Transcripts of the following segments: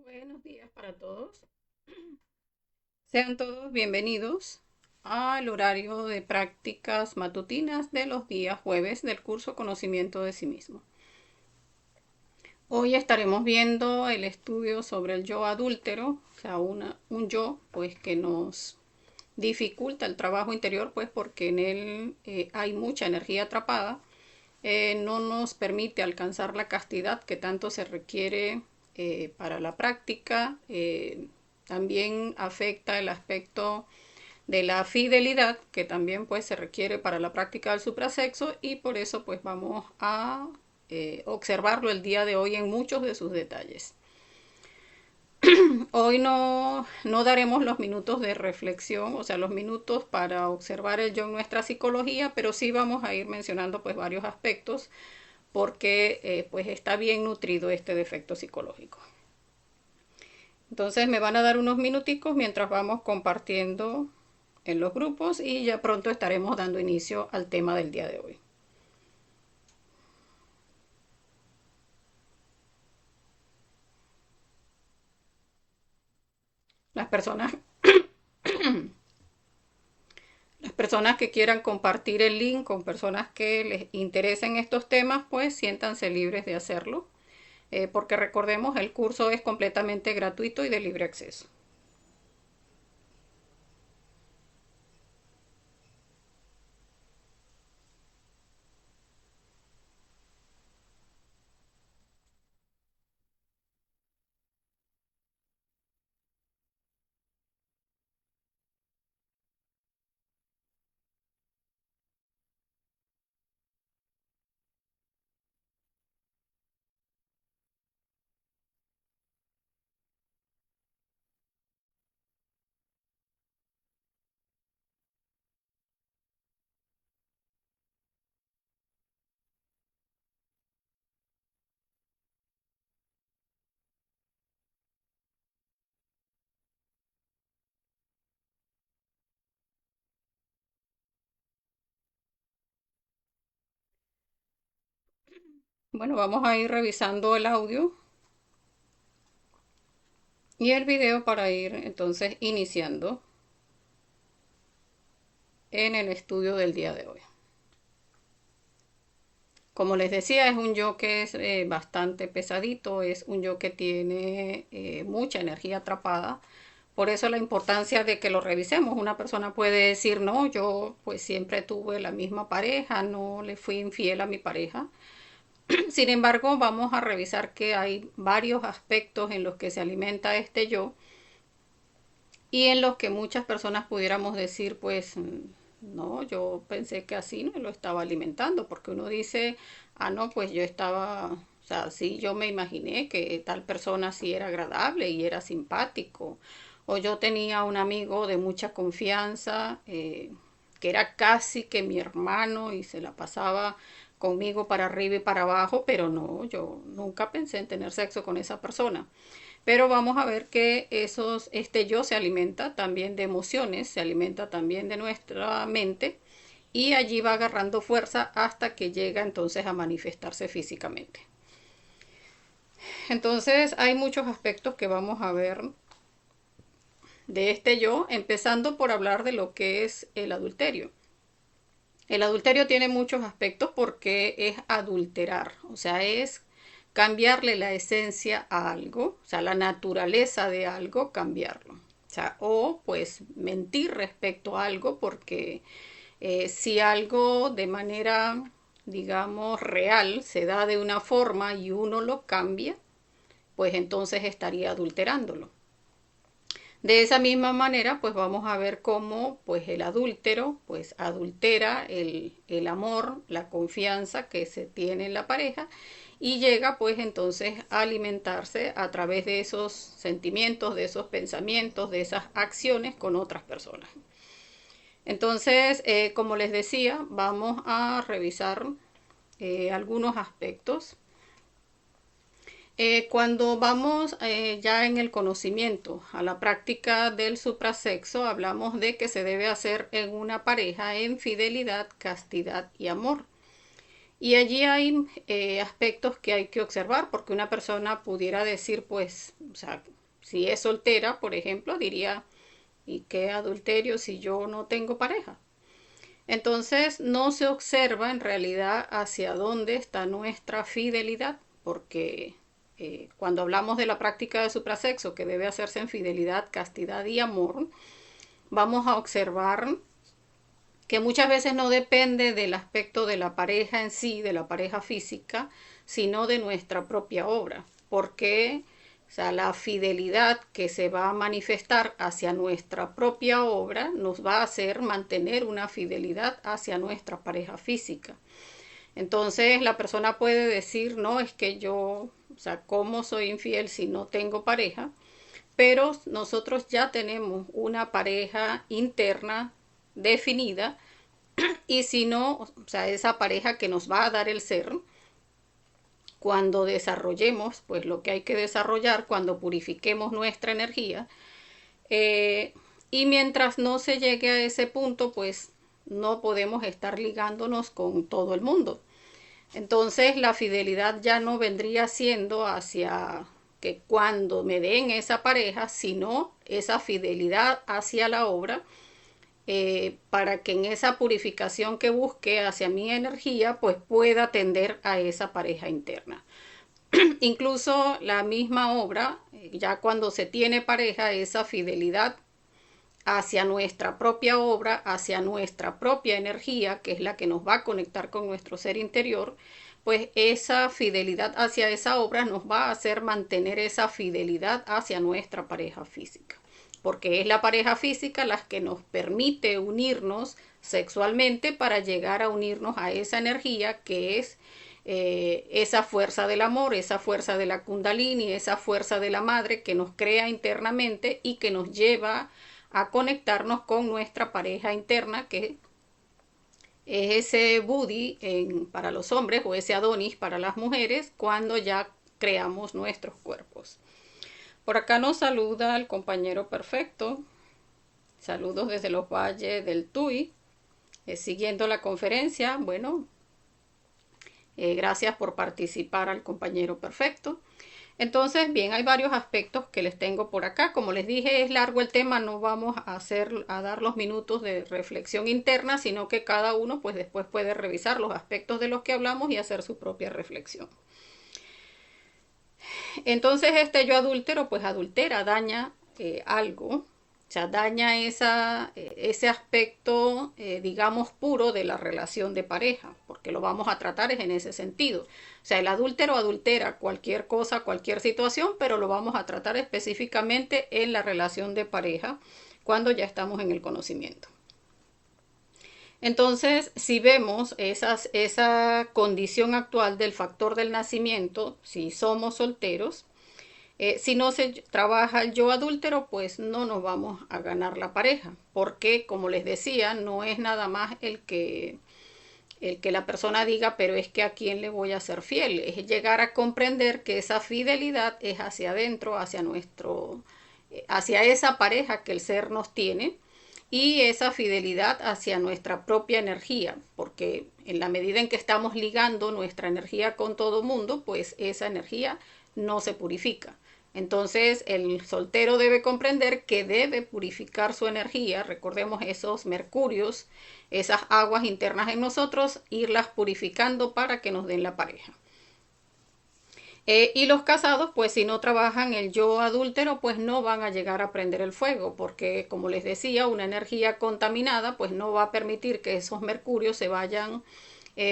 Buenos días para todos. Sean todos bienvenidos al horario de prácticas matutinas de los días jueves del curso Conocimiento de sí mismo. Hoy estaremos viendo el estudio sobre el yo adúltero, o sea, un yo pues que nos dificulta el trabajo interior, pues porque en él hay mucha energía atrapada, no nos permite alcanzar la castidad que tanto se requiere para la práctica. También afecta el aspecto de la fidelidad, que también pues se requiere para la práctica del suprasexo, y por eso pues vamos a observarlo el día de hoy en muchos de sus detalles. Hoy no daremos los minutos de reflexión, o sea, los minutos para observar el yo en nuestra psicología, pero sí vamos a ir mencionando pues varios aspectos porque pues está bien nutrido este defecto psicológico. Entonces me van a dar unos minuticos mientras vamos compartiendo en los grupos y ya pronto estaremos dando inicio al tema del día de hoy. Las personas, las personas que quieran compartir el link con personas que les interesen estos temas, pues siéntanse libres de hacerlo, porque recordemos, el curso es completamente gratuito y de libre acceso. Bueno, vamos a ir revisando el audio y el video para ir entonces iniciando en el estudio del día de hoy. Como les decía, es un yo que es bastante pesadito, es un yo que tiene mucha energía atrapada. Por eso la importancia de que lo revisemos. Una persona puede decir, no, yo pues siempre tuve la misma pareja, no le fui infiel a mi pareja. Sin embargo, vamos a revisar que hay varios aspectos en los que se alimenta este yo y en los que muchas personas pudiéramos decir, pues, no, yo pensé que así no lo estaba alimentando, porque uno dice, ah, no, pues yo estaba, o sea, sí, yo me imaginé que tal persona sí era agradable y era simpático, o yo tenía un amigo de mucha confianza, que era casi que mi hermano y se la pasaba conmigo para arriba y para abajo, pero no, yo nunca pensé en tener sexo con esa persona. Pero vamos a ver que este yo se alimenta también de emociones, se alimenta también de nuestra mente y allí va agarrando fuerza hasta que llega entonces a manifestarse físicamente. Entonces hay muchos aspectos que vamos a ver de este yo, empezando por hablar de lo que es el adulterio. El adulterio tiene muchos aspectos porque es adulterar, o sea, es cambiarle la esencia a algo, o sea, la naturaleza de algo, cambiarlo. O sea, o pues mentir respecto a algo porque si algo de manera, digamos, real se da de una forma y uno lo cambia, pues entonces estaría adulterándolo. De esa misma manera, pues vamos a ver cómo pues el adúltero pues adultera el amor, la confianza que se tiene en la pareja y llega pues entonces a alimentarse a través de esos sentimientos, de esos pensamientos, de esas acciones con otras personas. Entonces, como les decía, vamos a revisar algunos aspectos cuando vamos ya en el conocimiento a la práctica del suprasexo, hablamos de que se debe hacer en una pareja en fidelidad, castidad y amor. Y allí hay aspectos que hay que observar, porque una persona pudiera decir, pues, o sea, si es soltera, por ejemplo, diría, ¿y qué adulterio si yo no tengo pareja? Entonces no se observa en realidad hacia dónde está nuestra fidelidad, porque cuando hablamos de la práctica de suprasexo, que debe hacerse en fidelidad, castidad y amor, vamos a observar que muchas veces no depende del aspecto de la pareja en sí, de la pareja física, sino de nuestra propia obra. Porque, o sea, la fidelidad que se va a manifestar hacia nuestra propia obra nos va a hacer mantener una fidelidad hacia nuestra pareja física. Entonces la persona puede decir, no, es que yo, o sea, ¿cómo soy infiel si no tengo pareja? Pero nosotros ya tenemos una pareja interna definida, y si no, o sea, esa pareja que nos va a dar el ser, cuando desarrollemos pues lo que hay que desarrollar, cuando purifiquemos nuestra energía, eh, y mientras no se llegue a ese punto, pues no podemos estar ligándonos con todo el mundo. Entonces la fidelidad ya no vendría siendo hacia que cuando me den esa pareja, sino esa fidelidad hacia la obra, para que en esa purificación que busque hacia mi energía, pues pueda tender a esa pareja interna. Incluso la misma obra, ya cuando se tiene pareja, esa fidelidad hacia nuestra propia obra, hacia nuestra propia energía, que es la que nos va a conectar con nuestro ser interior, pues esa fidelidad hacia esa obra nos va a hacer mantener esa fidelidad hacia nuestra pareja física, porque es la pareja física la que nos permite unirnos sexualmente para llegar a unirnos a esa energía que es esa fuerza del amor, esa fuerza de la kundalini, esa fuerza de la madre que nos crea internamente y que nos lleva a conectarnos con nuestra pareja interna, que es ese Budi para los hombres o ese Adonis para las mujeres, cuando ya creamos nuestros cuerpos. Por acá nos saluda el compañero perfecto. Saludos desde los valles del Tuy. Siguiendo la conferencia, bueno, gracias por participar al compañero perfecto. Entonces, bien, hay varios aspectos que les tengo por acá. Como les dije, es largo el tema, no vamos a dar los minutos de reflexión interna, sino que cada uno pues después puede revisar los aspectos de los que hablamos y hacer su propia reflexión. Entonces, este yo adúltero pues adultera, daña algo, o sea, daña ese aspecto, digamos, puro de la relación de pareja, porque lo vamos a tratar es en ese sentido. O sea, el adúltero adultera cualquier cosa, cualquier situación, pero lo vamos a tratar específicamente en la relación de pareja cuando ya estamos en el conocimiento. Entonces, si vemos esa condición actual del factor del nacimiento, si somos solteros, si no se trabaja el yo adúltero, pues no nos vamos a ganar la pareja, porque como les decía, no es nada más el que la persona diga, pero es que a quién le voy a ser fiel, es llegar a comprender que esa fidelidad es hacia adentro, hacia esa pareja que el ser nos tiene, y esa fidelidad hacia nuestra propia energía, porque en la medida en que estamos ligando nuestra energía con todo mundo, pues esa energía no se purifica. Entonces el soltero debe comprender que debe purificar su energía, recordemos esos mercurios, esas aguas internas en nosotros, irlas purificando para que nos den la pareja. Y los casados, pues si no trabajan el yo adúltero, pues no van a llegar a prender el fuego, porque como les decía, una energía contaminada, pues no va a permitir que esos mercurios se vayan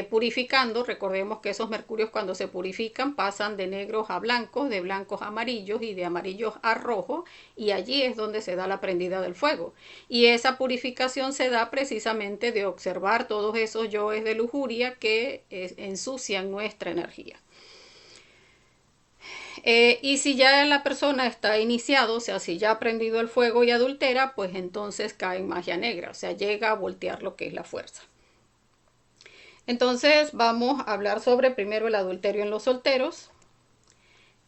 purificando. Recordemos que esos mercurios cuando se purifican pasan de negros a blancos, de blancos a amarillos y de amarillos a rojo, y allí es donde se da la prendida del fuego. Y esa purificación se da precisamente de observar todos esos yoes de lujuria que ensucian nuestra energía. Y si ya la persona está iniciado, o sea, si ya ha prendido el fuego y adultera, pues entonces cae en magia negra, o sea, llega a voltear lo que es la fuerza. Entonces vamos a hablar sobre primero el adulterio en los solteros,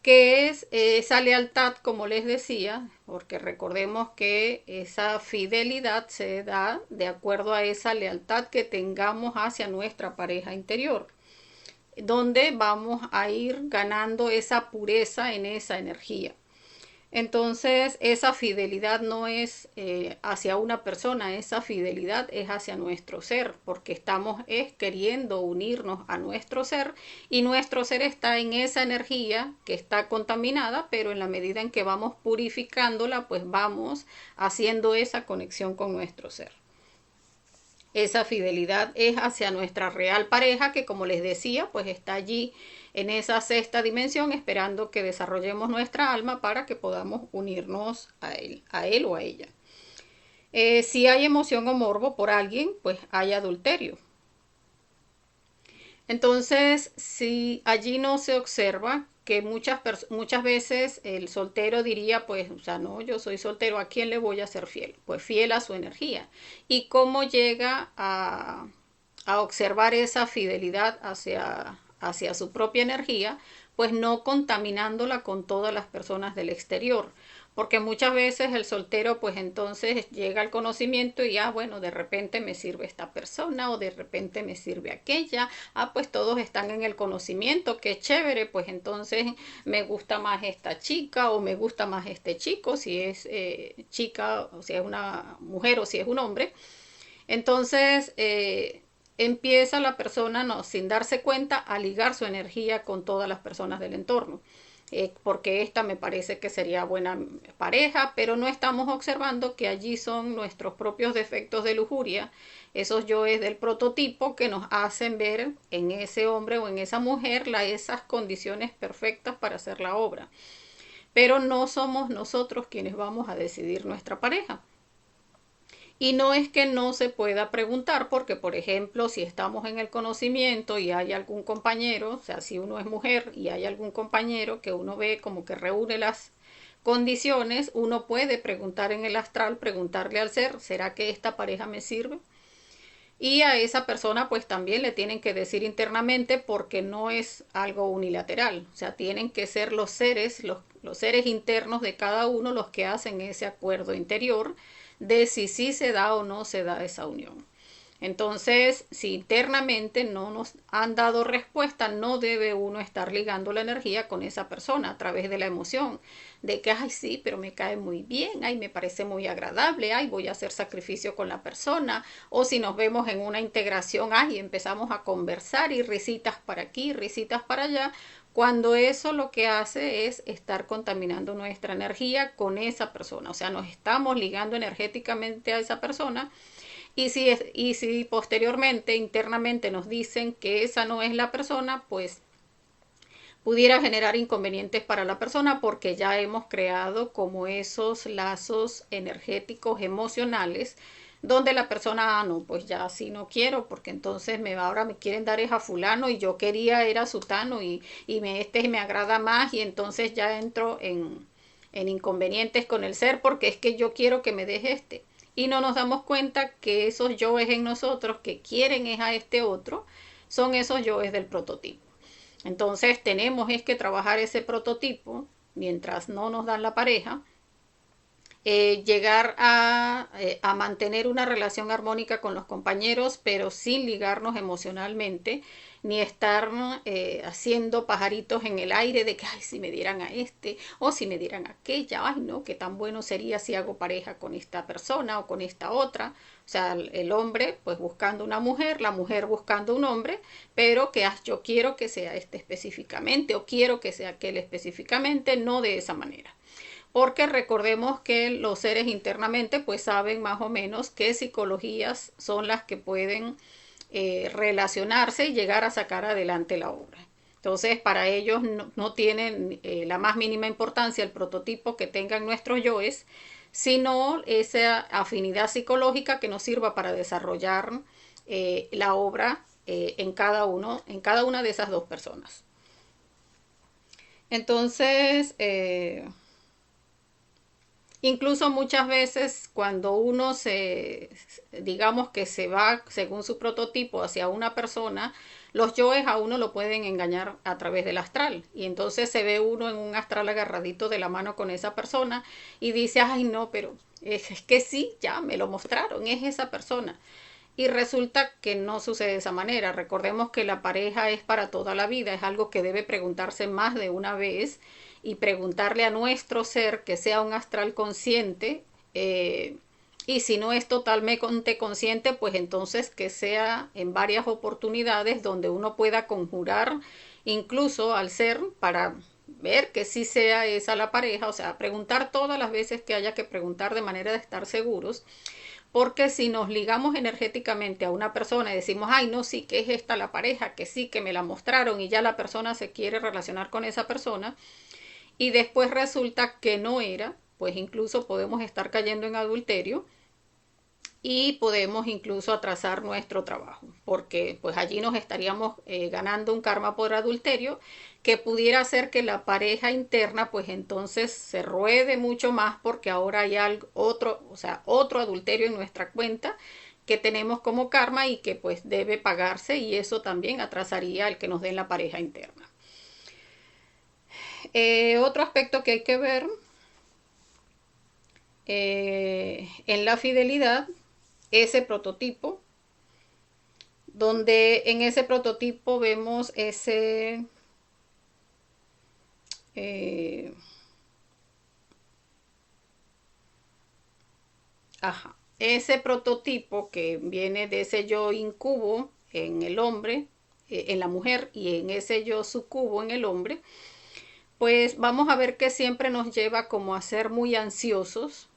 que es esa lealtad, como les decía, porque recordemos que esa fidelidad se da de acuerdo a esa lealtad que tengamos hacia nuestra pareja interior. donde vamos a ir ganando esa pureza en esa energía. Entonces, esa fidelidad no es hacia una persona, esa fidelidad es hacia nuestro ser, porque estamos queriendo unirnos a nuestro ser y nuestro ser está en esa energía que está contaminada, pero en la medida en que vamos purificándola, pues vamos haciendo esa conexión con nuestro ser. Esa fidelidad es hacia nuestra real pareja que, como les decía, pues está allí en esa sexta dimensión esperando que desarrollemos nuestra alma para que podamos unirnos a él o a ella. Si hay emoción o morbo por alguien, pues hay adulterio. Entonces, si allí no se observa que muchas veces el soltero diría, pues, o sea, no, yo soy soltero, ¿a quién le voy a ser fiel? Pues fiel a su energía. ¿Y cómo llega a observar esa fidelidad hacia su propia energía? Pues no contaminándola con todas las personas del exterior, porque muchas veces el soltero pues entonces llega al conocimiento y bueno, de repente me sirve esta persona o de repente me sirve aquella, pues todos están en el conocimiento, qué chévere, pues entonces me gusta más esta chica o me gusta más este chico, si es chica o si es una mujer o si es un hombre. Entonces empieza la persona no, sin darse cuenta a ligar su energía con todas las personas del entorno porque esta me parece que sería buena pareja, pero no estamos observando que allí son nuestros propios defectos de lujuria, esos yoes del prototipo que nos hacen ver en ese hombre o en esa mujer esas condiciones perfectas para hacer la obra. Pero no somos nosotros quienes vamos a decidir nuestra pareja. Y no es que no se pueda preguntar, porque por ejemplo, si estamos en el conocimiento y hay algún compañero, o sea, si uno es mujer y hay algún compañero que uno ve como que reúne las condiciones, uno puede preguntar en el astral, preguntarle al ser, ¿será que esta pareja me sirve? Y a esa persona pues también le tienen que decir internamente porque no es algo unilateral, o sea, tienen que ser los seres internos de cada uno los que hacen ese acuerdo interior de si sí se da o no se da esa unión. Entonces, si internamente no nos han dado respuesta, no debe uno estar ligando la energía con esa persona a través de la emoción, de que, ay, sí, pero me cae muy bien, ay, me parece muy agradable, ay, voy a hacer sacrificio con la persona, o si nos vemos en una integración, ay, empezamos a conversar y risitas para aquí, risitas para allá, cuando eso lo que hace es estar contaminando nuestra energía con esa persona, o sea, nos estamos ligando energéticamente a esa persona y si posteriormente, internamente nos dicen que esa no es la persona, pues pudiera generar inconvenientes para la persona porque ya hemos creado como esos lazos energéticos, emocionales, donde la persona, no, pues ya así no quiero, porque entonces ahora me quieren dar es a fulano y yo quería era sutano este me agrada más y entonces ya entro en inconvenientes con el ser porque es que yo quiero que me deje este y no nos damos cuenta que esos yoes en nosotros que quieren es a este otro, son esos yoes del prototipo. Entonces tenemos es que trabajar ese prototipo mientras no nos dan la pareja, llegar a mantener una relación armónica con los compañeros, pero sin ligarnos emocionalmente, ni estar haciendo pajaritos en el aire de que, ay, si me dieran a este, o si me dieran a aquella, ay, no, qué tan bueno sería si hago pareja con esta persona o con esta otra. O sea, el hombre pues buscando una mujer, la mujer buscando un hombre, pero que yo quiero que sea este específicamente o quiero que sea aquel específicamente, no de esa manera porque recordemos que los seres internamente pues saben más o menos qué psicologías son las que pueden relacionarse y llegar a sacar adelante la obra. Entonces, para ellos no tienen la más mínima importancia el prototipo que tengan nuestros yoes, sino esa afinidad psicológica que nos sirva para desarrollar la obra en cada una de esas dos personas. Entonces, incluso muchas veces cuando uno digamos que se va según su prototipo hacia una persona, los yoes a uno lo pueden engañar a través del astral. Y entonces se ve uno en un astral agarradito de la mano con esa persona y dice, ay no, pero es que sí, ya me lo mostraron, es esa persona. Y resulta que no sucede de esa manera. Recordemos que la pareja es para toda la vida, es algo que debe preguntarse más de una vez y preguntarle a nuestro ser que sea un astral consciente. Y si no es totalmente consciente, pues entonces que sea en varias oportunidades donde uno pueda conjurar incluso al ser para ver que sí sea esa la pareja, o sea, preguntar todas las veces que haya que preguntar de manera de estar seguros, porque si nos ligamos energéticamente a una persona y decimos, ay, no, sí, que es esta la pareja, que sí, que me la mostraron y ya la persona se quiere relacionar con esa persona y después resulta que no era, pues incluso podemos estar cayendo en adulterio y podemos incluso atrasar nuestro trabajo, porque pues allí nos estaríamos ganando un karma por adulterio que pudiera hacer que la pareja interna pues entonces se ruede mucho más porque ahora hay algo, otro, o sea, otro adulterio en nuestra cuenta que tenemos como karma y que pues debe pagarse y eso también atrasaría el que nos den la pareja interna. Otro aspecto que hay que ver en la fidelidad, ese prototipo, donde en ese prototipo vemos ese eh, ese prototipo que viene de ese yo incubo en el hombre, en la mujer, y en ese yo sucubo en el hombre, pues vamos a ver que siempre nos lleva como a ser muy ansiosos.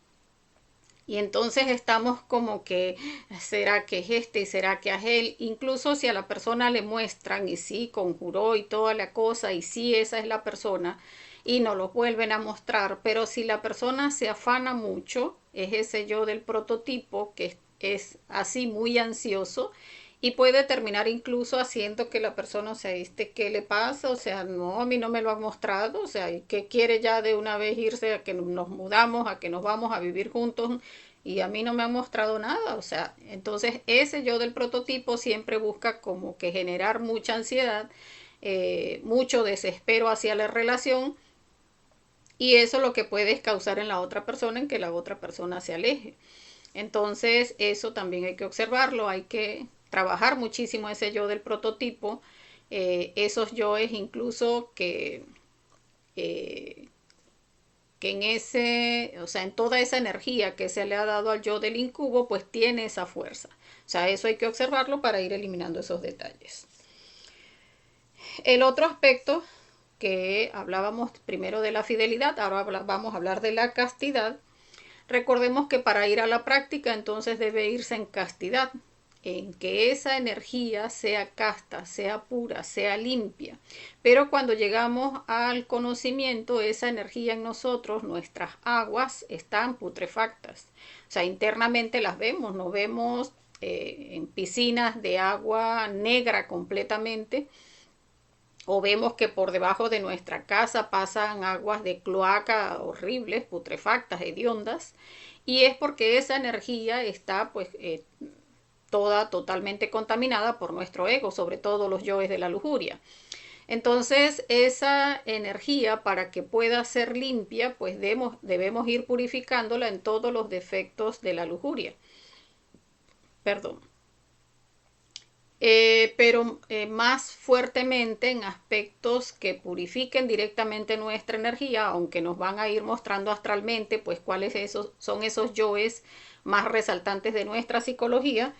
Y entonces estamos como que, ¿será que es este y será que es él? Incluso si a la persona le muestran y sí, conjuró y toda la cosa y sí, esa es la persona y no lo vuelven a mostrar, pero si la persona se afana mucho, es ese yo del prototipo que es así muy ansioso y puede terminar incluso haciendo que la persona, o sea, ¿qué le pasa? O sea, no, a mí no me lo han mostrado, o sea, ¿qué quiere ya de una vez irse a que nos mudamos, a que nos vamos a vivir juntos? Y a mí no me han mostrado nada, o sea, entonces ese yo del prototipo siempre busca como que generar mucha ansiedad, mucho desespero hacia la relación y eso lo que puede es causar en la otra persona en que la otra persona se aleje. Entonces eso también hay que observarlo, hay que trabajar muchísimo ese yo del prototipo, esos yoes incluso eh, que en ese, o sea, en toda esa energía que se le ha dado al yo del incubo, pues tiene esa fuerza. O sea, eso hay que observarlo para ir eliminando esos detalles. El otro aspecto que hablábamos primero de la fidelidad, ahora vamos a hablar de la castidad. Recordemos que para ir a la práctica entonces debe irse en castidad, en que esa energía sea casta, sea pura, sea limpia. Pero cuando llegamos al conocimiento, esa energía en nosotros, nuestras aguas, están putrefactas. O sea, internamente las vemos, nos vemos en piscinas de agua negra completamente, o vemos que por debajo de nuestra casa pasan aguas de cloaca horribles, putrefactas, hediondas, y es porque esa energía está pues toda totalmente contaminada por nuestro ego, sobre todo los yoes de la lujuria. Entonces, esa energía para que pueda ser limpia, pues debemos ir purificándola en todos los defectos de la lujuria. Perdón. Pero más fuertemente en aspectos que purifiquen directamente nuestra energía, aunque nos van a ir mostrando astralmente, pues cuáles son esos yoes más resaltantes de nuestra psicología,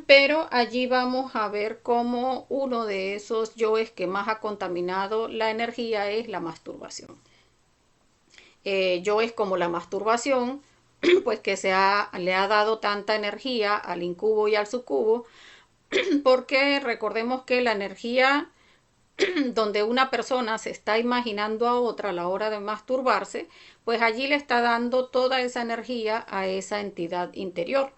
pero allí vamos a ver cómo uno de esos yoes que más ha contaminado la energía es la masturbación. Yoes como la masturbación, pues que le ha dado tanta energía al incubo y al sucubo, porque recordemos que la energía donde una persona se está imaginando a otra a la hora de masturbarse, pues allí le está dando toda esa energía a esa entidad interior.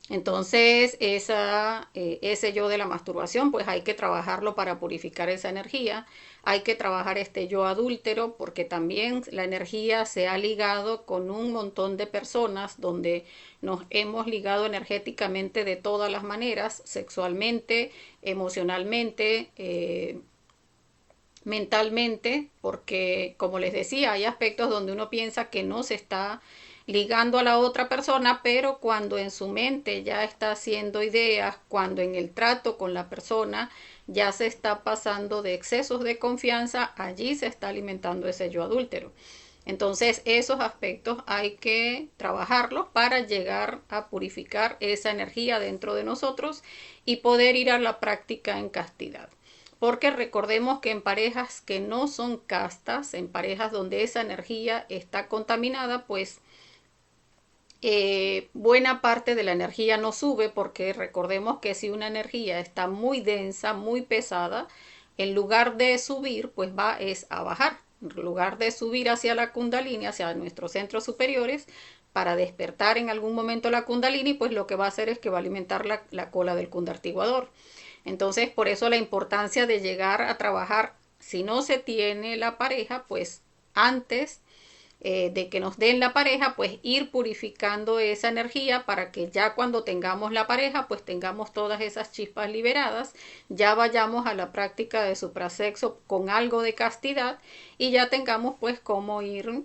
Entonces, ese yo de la masturbación, pues hay que trabajarlo para purificar esa energía. Hay que trabajar este yo adúltero porque también la energía se ha ligado con un montón de personas donde nos hemos ligado energéticamente de todas las maneras, sexualmente, emocionalmente, mentalmente, porque como les decía, hay aspectos donde uno piensa que no se está ligando a la otra persona, pero cuando en su mente ya está haciendo ideas, cuando en el trato con la persona ya se está pasando de excesos de confianza, allí se está alimentando ese yo adúltero. Entonces esos aspectos hay que trabajarlos para llegar a purificar esa energía dentro de nosotros y poder ir a la práctica en castidad. Porque recordemos que en parejas que no son castas, en parejas donde esa energía está contaminada, pues buena parte de la energía no sube, porque recordemos que si una energía está muy densa, muy pesada, en lugar de subir, pues va es a bajar. En lugar de subir hacia la kundalini, hacia nuestros centros superiores, para despertar en algún momento la kundalini, pues lo que va a hacer es que va a alimentar la cola del kundartiguador. Entonces, por eso la importancia de llegar a trabajar, si no se tiene la pareja, pues antes de que nos den la pareja, pues ir purificando esa energía para que ya cuando tengamos la pareja, pues tengamos todas esas chispas liberadas, ya vayamos a la práctica de suprasexo con algo de castidad y ya tengamos pues cómo ir,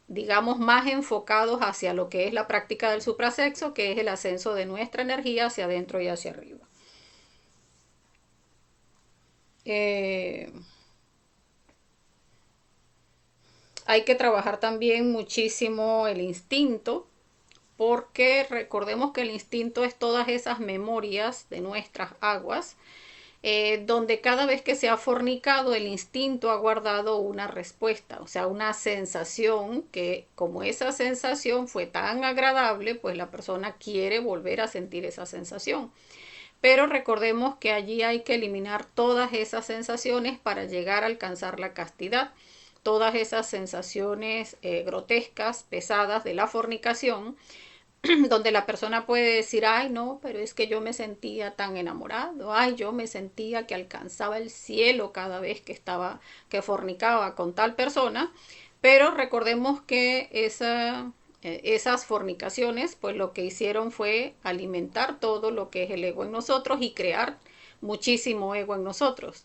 digamos, más enfocados hacia lo que es la práctica del suprasexo, que es el ascenso de nuestra energía hacia adentro y hacia arriba. Eh, Hay que trabajar también muchísimo el instinto, porque recordemos que el instinto es todas esas memorias de nuestras aguas, donde cada vez que se ha fornicado, el instinto ha guardado una respuesta, o sea, una sensación que como esa sensación fue tan agradable, pues la persona quiere volver a sentir esa sensación. Pero recordemos que allí hay que eliminar todas esas sensaciones para llegar a alcanzar la castidad. Todas esas sensaciones grotescas, pesadas de la fornicación, donde la persona puede decir, ay no, pero es que yo me sentía tan enamorado, ay yo me sentía que alcanzaba el cielo cada vez que fornicaba con tal persona, pero recordemos que esas fornicaciones, pues lo que hicieron fue alimentar todo lo que es el ego en nosotros y crear muchísimo ego en nosotros.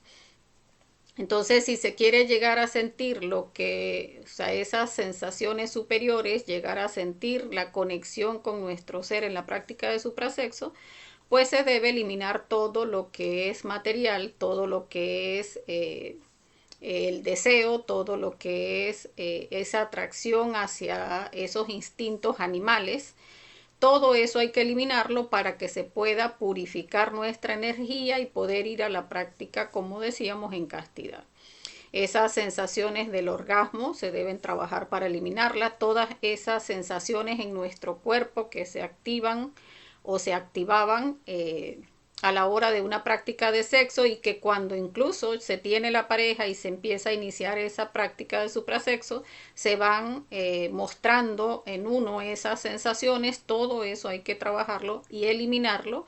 Entonces, si se quiere llegar a sentir lo que, o sea, esas sensaciones superiores, llegar a sentir la conexión con nuestro ser en la práctica de suprasexo, pues se debe eliminar todo lo que es material, todo lo que es el deseo, todo lo que es esa atracción hacia esos instintos animales. Todo eso hay que eliminarlo para que se pueda purificar nuestra energía y poder ir a la práctica, como decíamos, en castidad. Esas sensaciones del orgasmo se deben trabajar para eliminarlas. Todas esas sensaciones en nuestro cuerpo que se activan o se activaban a la hora de una práctica de sexo, y que cuando incluso se tiene la pareja y se empieza a iniciar esa práctica de suprasexo, se van mostrando en uno esas sensaciones. Todo eso hay que trabajarlo y eliminarlo,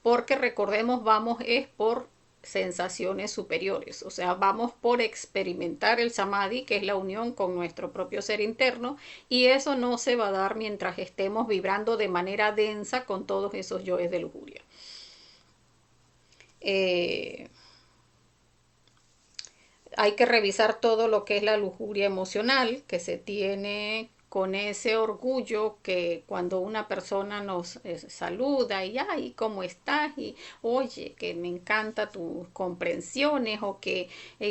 porque recordemos, vamos es por sensaciones superiores, o sea, vamos por experimentar el samadhi, que es la unión con nuestro propio ser interno, y eso no se va a dar mientras estemos vibrando de manera densa con todos esos yoes de lujuria. Eh, Hay que revisar todo lo que es la lujuria emocional que se tiene con ese orgullo, que cuando una persona nos saluda y ay, ¿cómo estás? Y oye, que me encanta tus comprensiones, o que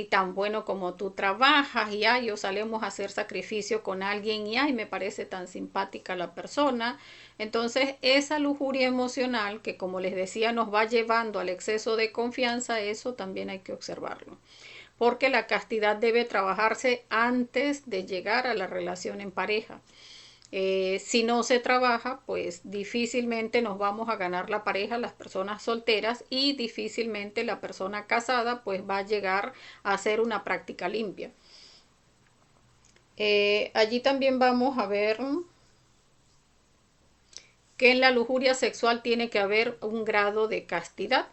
tan bueno como tú trabajas, y ay, o salemos a hacer sacrificio con alguien y ay, me parece tan simpática la persona. Entonces, esa lujuria emocional que, como les decía, nos va llevando al exceso de confianza, eso también hay que observarlo, porque la castidad debe trabajarse antes de llegar a la relación en pareja. Si no se trabaja, pues difícilmente nos vamos a ganar la pareja, las personas solteras, y difícilmente la persona casada pues va a llegar a hacer una práctica limpia. Allí también vamos a ver que en la lujuria sexual tiene que haber un grado de castidad.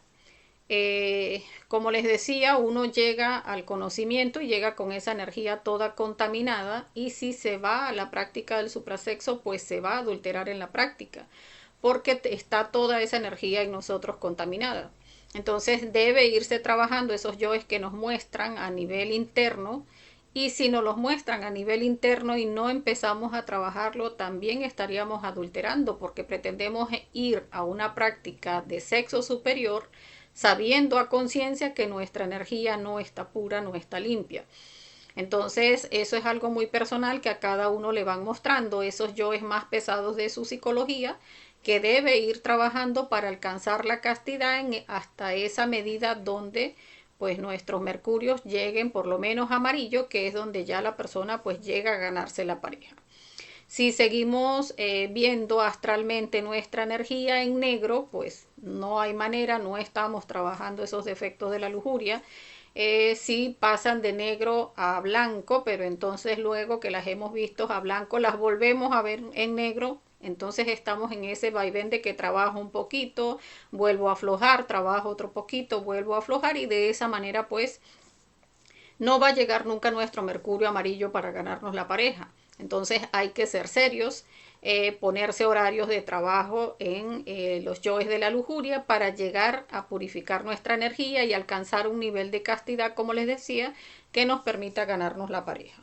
Como les decía, uno llega al conocimiento y llega con esa energía toda contaminada, y si se va a la práctica del suprasexo, pues se va a adulterar en la práctica, porque está toda esa energía en nosotros contaminada. Entonces debe irse trabajando esos yoes que nos muestran a nivel interno, Y si nos los muestran a nivel interno y no empezamos a trabajarlo, también estaríamos adulterando porque pretendemos ir a una práctica de sexo superior sabiendo a conciencia que nuestra energía no está pura, no está limpia. Entonces, eso es algo muy personal que a cada uno le van mostrando esos yoes más pesados de su psicología que debe ir trabajando para alcanzar la castidad hasta esa medida donde pues nuestros mercurios lleguen por lo menos amarillo, que es donde ya la persona pues llega a ganarse la pareja. Si seguimos viendo astralmente nuestra energía en negro, pues no hay manera, no estamos trabajando esos defectos de la lujuria. Sí pasan de negro a blanco, pero entonces luego que las hemos visto a blanco, las volvemos a ver en negro. Entonces estamos en ese vaivén de que trabajo un poquito, vuelvo a aflojar, trabajo otro poquito, vuelvo a aflojar y de esa manera pues no va a llegar nunca nuestro mercurio amarillo para ganarnos la pareja. Entonces hay que ser serios, ponerse horarios de trabajo en los yoes de la lujuria para llegar a purificar nuestra energía y alcanzar un nivel de castidad, como les decía, que nos permita ganarnos la pareja.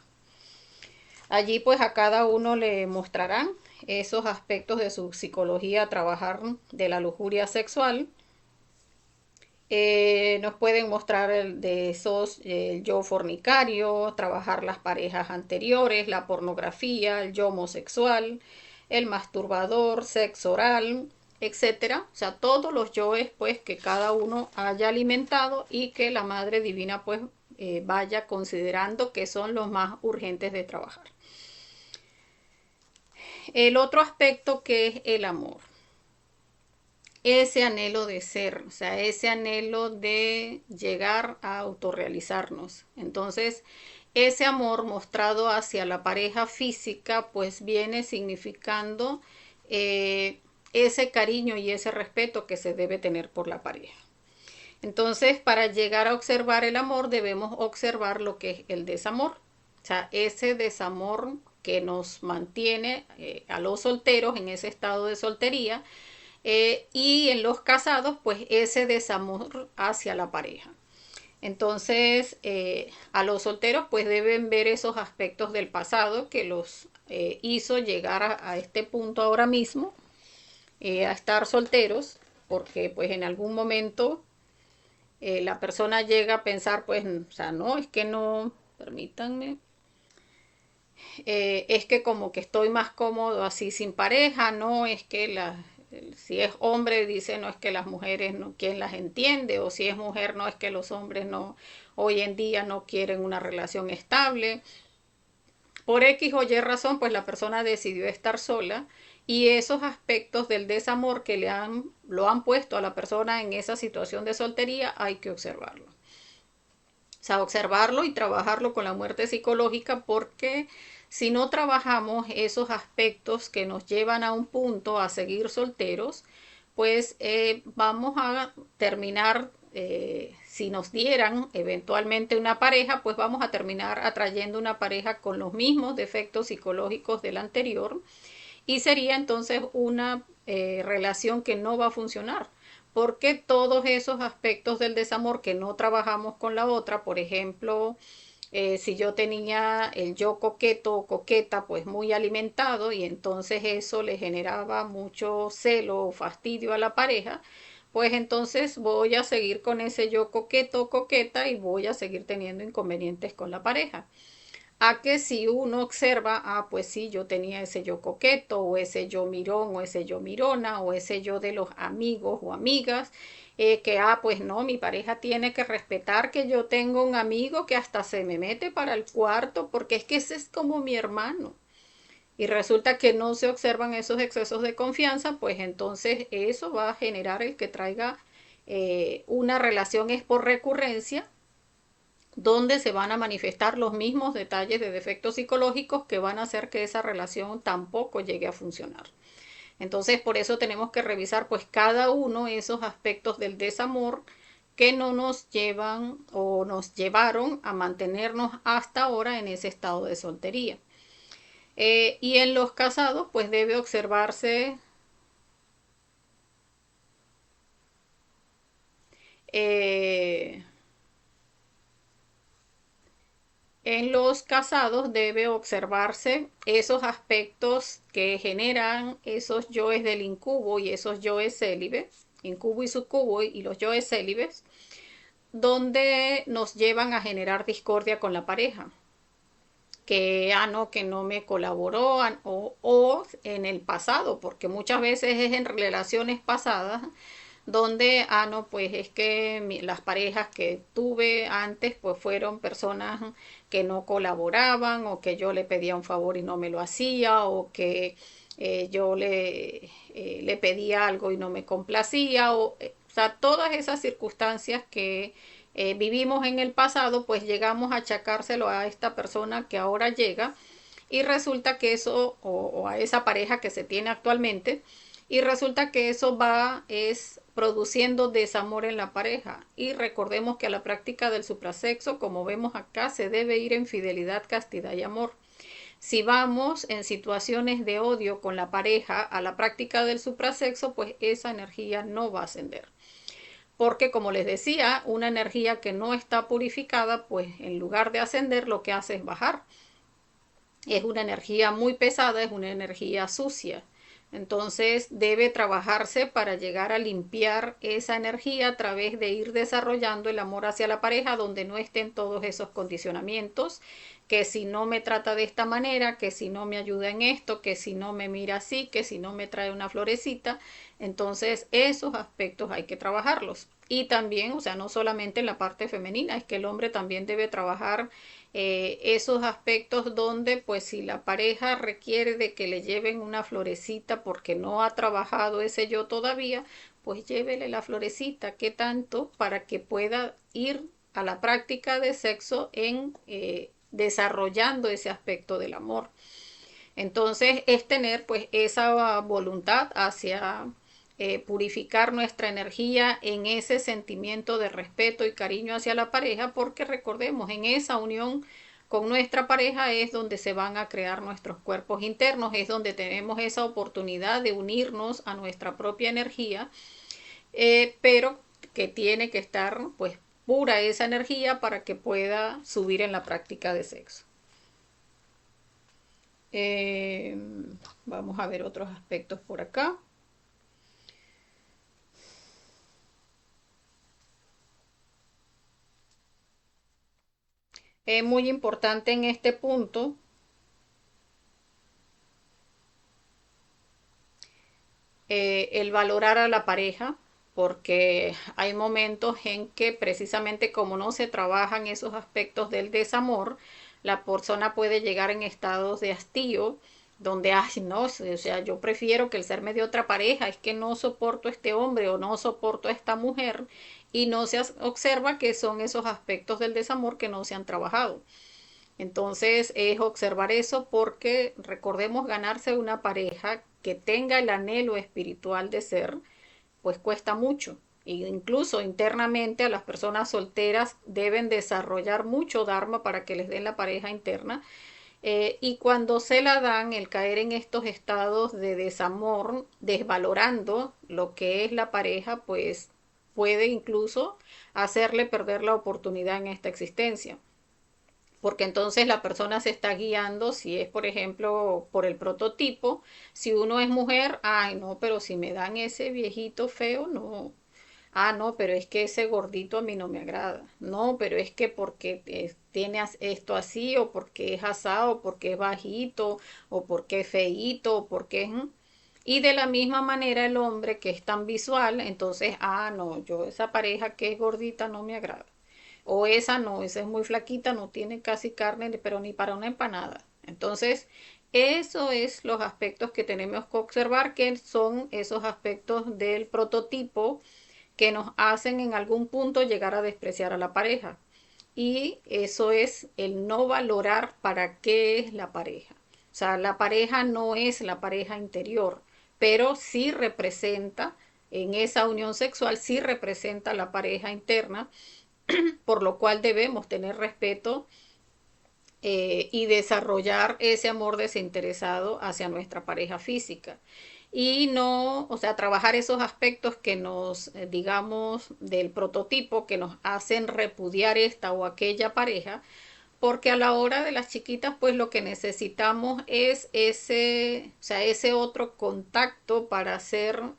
Allí pues a cada uno le mostrarán esos aspectos de su psicología a trabajar de la lujuria sexual. Nos pueden mostrar de esos el yo fornicario, trabajar las parejas anteriores, la pornografía, el yo homosexual, el masturbador, sexo oral, etcétera. O sea, todos los yoes pues que cada uno haya alimentado y que la Madre Divina pues vaya considerando que son los más urgentes de trabajar. El otro aspecto que es el amor, ese anhelo de ser, o sea, ese anhelo de llegar a autorrealizarnos. Entonces, ese amor mostrado hacia la pareja física, pues viene significando ese cariño y ese respeto que se debe tener por la pareja. Entonces, para llegar a observar el amor, debemos observar lo que es el desamor. O sea, ese desamor que nos mantiene a los solteros en ese estado de soltería, y en los casados, pues ese desamor hacia la pareja. Entonces, a los solteros, pues deben ver esos aspectos del pasado que los hizo llegar a este punto ahora mismo, a estar solteros, porque pues en algún momento la persona llega a pensar, pues, o sea, no, es que no, permítanme, es que como que estoy más cómodo así sin pareja, no, es que si es hombre dice no es que las mujeres no, ¿quién las entiende? O si es mujer no es que los hombres no, hoy en día no quieren una relación estable. Por X o Y razón, pues la persona decidió estar sola y esos aspectos del desamor que lo han puesto a la persona en esa situación de soltería hay que observarlo. O sea, observarlo y trabajarlo con la muerte psicológica porque si no trabajamos esos aspectos que nos llevan a un punto a seguir solteros, pues vamos a terminar, si nos dieran eventualmente una pareja, pues vamos a terminar atrayendo una pareja con los mismos defectos psicológicos del anterior y sería entonces una relación que no va a funcionar porque todos esos aspectos del desamor que no trabajamos con la otra, por ejemplo, si yo tenía el yo coqueto o coqueta pues muy alimentado y entonces eso le generaba mucho celo o fastidio a la pareja, pues entonces voy a seguir con ese yo coqueto o coqueta y voy a seguir teniendo inconvenientes con la pareja. A que si uno observa, ah, pues sí, yo tenía ese yo coqueto, o ese yo mirón, o ese yo mirona, o ese yo de los amigos o amigas, que, ah, pues no, mi pareja tiene que respetar que yo tengo un amigo que hasta se me mete para el cuarto, porque es que ese es como mi hermano. Y resulta que no se observan esos excesos de confianza, pues entonces eso va a generar el que traiga una relación es por recurrencia donde se van a manifestar los mismos detalles de defectos psicológicos que van a hacer que esa relación tampoco llegue a funcionar. Entonces, por eso tenemos que revisar pues cada uno de esos aspectos del desamor que no nos llevan o nos llevaron a mantenernos hasta ahora en ese estado de soltería. Y en los casados, pues debe observarse eh, en los casados debe observarse esos aspectos que generan esos yoes del incubo y esos yoes célibes, incubo y sucubo y los yoes célibes, donde nos llevan a generar discordia con la pareja. Que, no, que no me colaboró o en el pasado, porque muchas veces es en relaciones pasadas donde, no, pues es que las parejas que tuve antes pues fueron personas que no colaboraban o que yo le pedía un favor y no me lo hacía o que yo le pedía algo y no me complacía o sea, todas esas circunstancias que vivimos en el pasado, pues llegamos a achacárselo a esta persona que ahora llega y resulta que eso, o a esa pareja que se tiene actualmente, y resulta que eso es produciendo desamor en la pareja. Y recordemos que a la práctica del suprasexo, como vemos acá, se debe ir en fidelidad, castidad y amor. Si vamos en situaciones de odio con la pareja a la práctica del suprasexo, pues esa energía no va a ascender. Porque, como les decía, una energía que no está purificada, pues en lugar de ascender, lo que hace es bajar. Es una energía muy pesada, es una energía sucia. Entonces debe trabajarse para llegar a limpiar esa energía a través de ir desarrollando el amor hacia la pareja donde no estén todos esos condicionamientos, que si no me trata de esta manera, que si no me ayuda en esto, que si no me mira así, que si no me trae una florecita. Entonces esos aspectos hay que trabajarlos. Y también, o sea, no solamente en la parte femenina, es que el hombre también debe trabajar esos aspectos donde pues si la pareja requiere de que le lleven una florecita porque no ha trabajado ese yo todavía, pues llévele la florecita, ¿qué tanto? Para que pueda ir a la práctica de sexo en desarrollando ese aspecto del amor. Entonces es tener pues esa voluntad hacia purificar nuestra energía en ese sentimiento de respeto y cariño hacia la pareja, porque recordemos, en esa unión con nuestra pareja es donde se van a crear nuestros cuerpos internos, es donde tenemos esa oportunidad de unirnos a nuestra propia energía, pero que tiene que estar pues pura esa energía para que pueda subir en la práctica de sexo. Eh, Vamos a ver otros aspectos por acá. Es muy importante en este punto el valorar a la pareja, porque hay momentos en que precisamente como no se trabajan esos aspectos del desamor, la persona puede llegar en estados de hastío, donde, ay, no, o sea, yo prefiero que el serme de otra pareja, es que no soporto a este hombre o no soporto a esta mujer, y no se observa que son esos aspectos del desamor que no se han trabajado. Entonces es observar eso porque recordemos ganarse una pareja que tenga el anhelo espiritual de ser, pues cuesta mucho. E incluso internamente a las personas solteras deben desarrollar mucho dharma para que les den la pareja interna. Y cuando se la dan, el caer en estos estados de desamor, desvalorando lo que es la pareja, pues puede incluso hacerle perder la oportunidad en esta existencia porque entonces la persona se está guiando, si es por ejemplo por el prototipo, si uno es mujer, ay no, pero si me dan ese viejito feo, no, no, pero es que ese gordito a mí no me agrada, no, pero es que porque tiene esto así, o porque es asado, o porque es bajito, o porque es feíto, o porque es... Y de la misma manera el hombre que es tan visual, entonces, no, yo esa pareja que es gordita no me agrada. O esa no, esa es muy flaquita, no tiene casi carne, pero ni para una empanada. Entonces, eso es los aspectos que tenemos que observar, que son esos aspectos del prototipo que nos hacen en algún punto llegar a despreciar a la pareja. Y eso es el no valorar para qué es la pareja. O sea, la pareja no es la pareja interior, pero sí representa, en esa unión sexual, sí representa la pareja interna por lo cual debemos tener respeto y desarrollar ese amor desinteresado hacia nuestra pareja física. Y no, o sea, trabajar esos aspectos que nos, digamos, del prototipo, que nos hacen repudiar esta o aquella pareja, porque a la hora de las chiquitas, pues lo que necesitamos es ese, o sea, ese otro contacto para hacer, o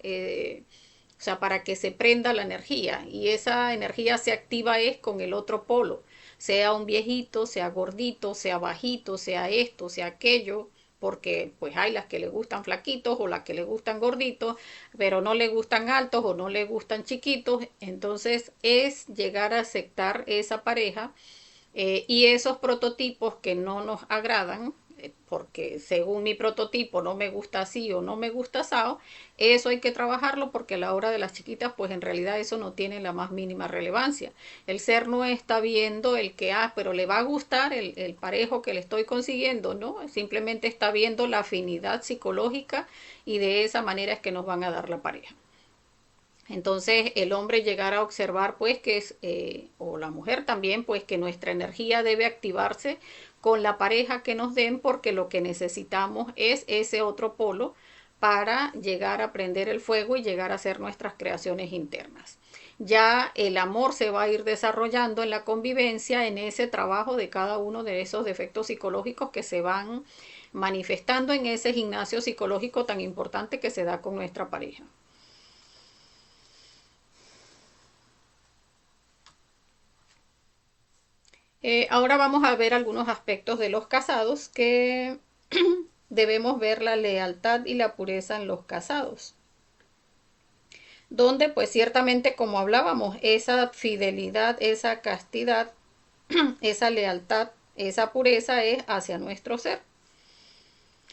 sea, para que se prenda la energía. Y esa energía se activa es con el otro polo, sea un viejito, sea gordito, sea bajito, sea esto, sea aquello, porque pues hay las que le gustan flaquitos o las que le gustan gorditos, pero no le gustan altos o no le gustan chiquitos. Entonces es llegar a aceptar esa pareja, y esos prototipos que no nos agradan, porque según mi prototipo no me gusta así o no me gusta asado, eso hay que trabajarlo porque a la hora de las chiquitas pues en realidad eso no tiene la más mínima relevancia. El ser no está viendo el que, pero le va a gustar el parejo que le estoy consiguiendo, ¿no? Simplemente está viendo la afinidad psicológica y de esa manera es que nos van a dar la pareja. Entonces el hombre llegar a observar pues que es, o la mujer también, pues que nuestra energía debe activarse con la pareja que nos den porque lo que necesitamos es ese otro polo para llegar a prender el fuego y llegar a hacer nuestras creaciones internas. Ya el amor se va a ir desarrollando en la convivencia, en ese trabajo de cada uno de esos defectos psicológicos que se van manifestando en ese gimnasio psicológico tan importante que se da con nuestra pareja. Ahora vamos a ver algunos aspectos de los casados que debemos ver la lealtad y la pureza en los casados, donde pues ciertamente como hablábamos, esa fidelidad, esa castidad, esa lealtad, esa pureza es hacia nuestro ser.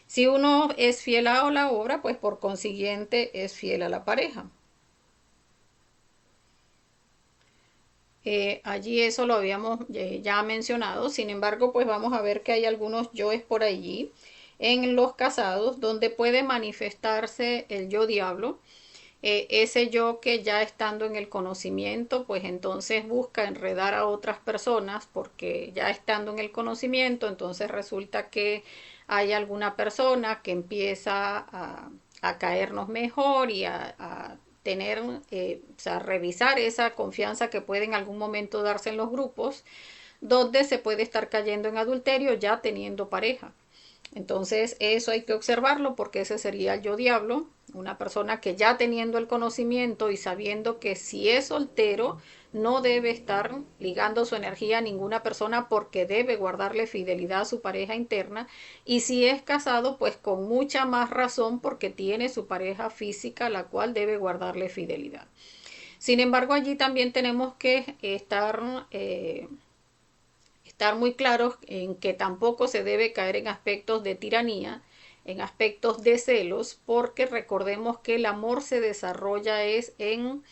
Si uno es fiel a la obra, pues por consiguiente es fiel a la pareja. Allí eso lo habíamos ya mencionado, sin embargo, pues vamos a ver que hay algunos yoes por allí en los casados donde puede manifestarse el yo diablo, ese yo que ya estando en el conocimiento, pues entonces busca enredar a otras personas porque ya estando en el conocimiento, entonces resulta que hay alguna persona que empieza a caernos mejor y a tener, o sea, revisar esa confianza que puede en algún momento darse en los grupos, donde se puede estar cayendo en adulterio ya teniendo pareja. Entonces eso hay que observarlo porque ese sería el yo diablo, una persona que ya teniendo el conocimiento y sabiendo que si es soltero no debe estar ligando su energía a ninguna persona porque debe guardarle fidelidad a su pareja interna, y si es casado pues con mucha más razón porque tiene su pareja física a la cual debe guardarle fidelidad. Sin embargo, allí también tenemos que estar muy claros en que tampoco se debe caer en aspectos de tiranía, en aspectos de celos, porque recordemos que el amor se desarrolla es en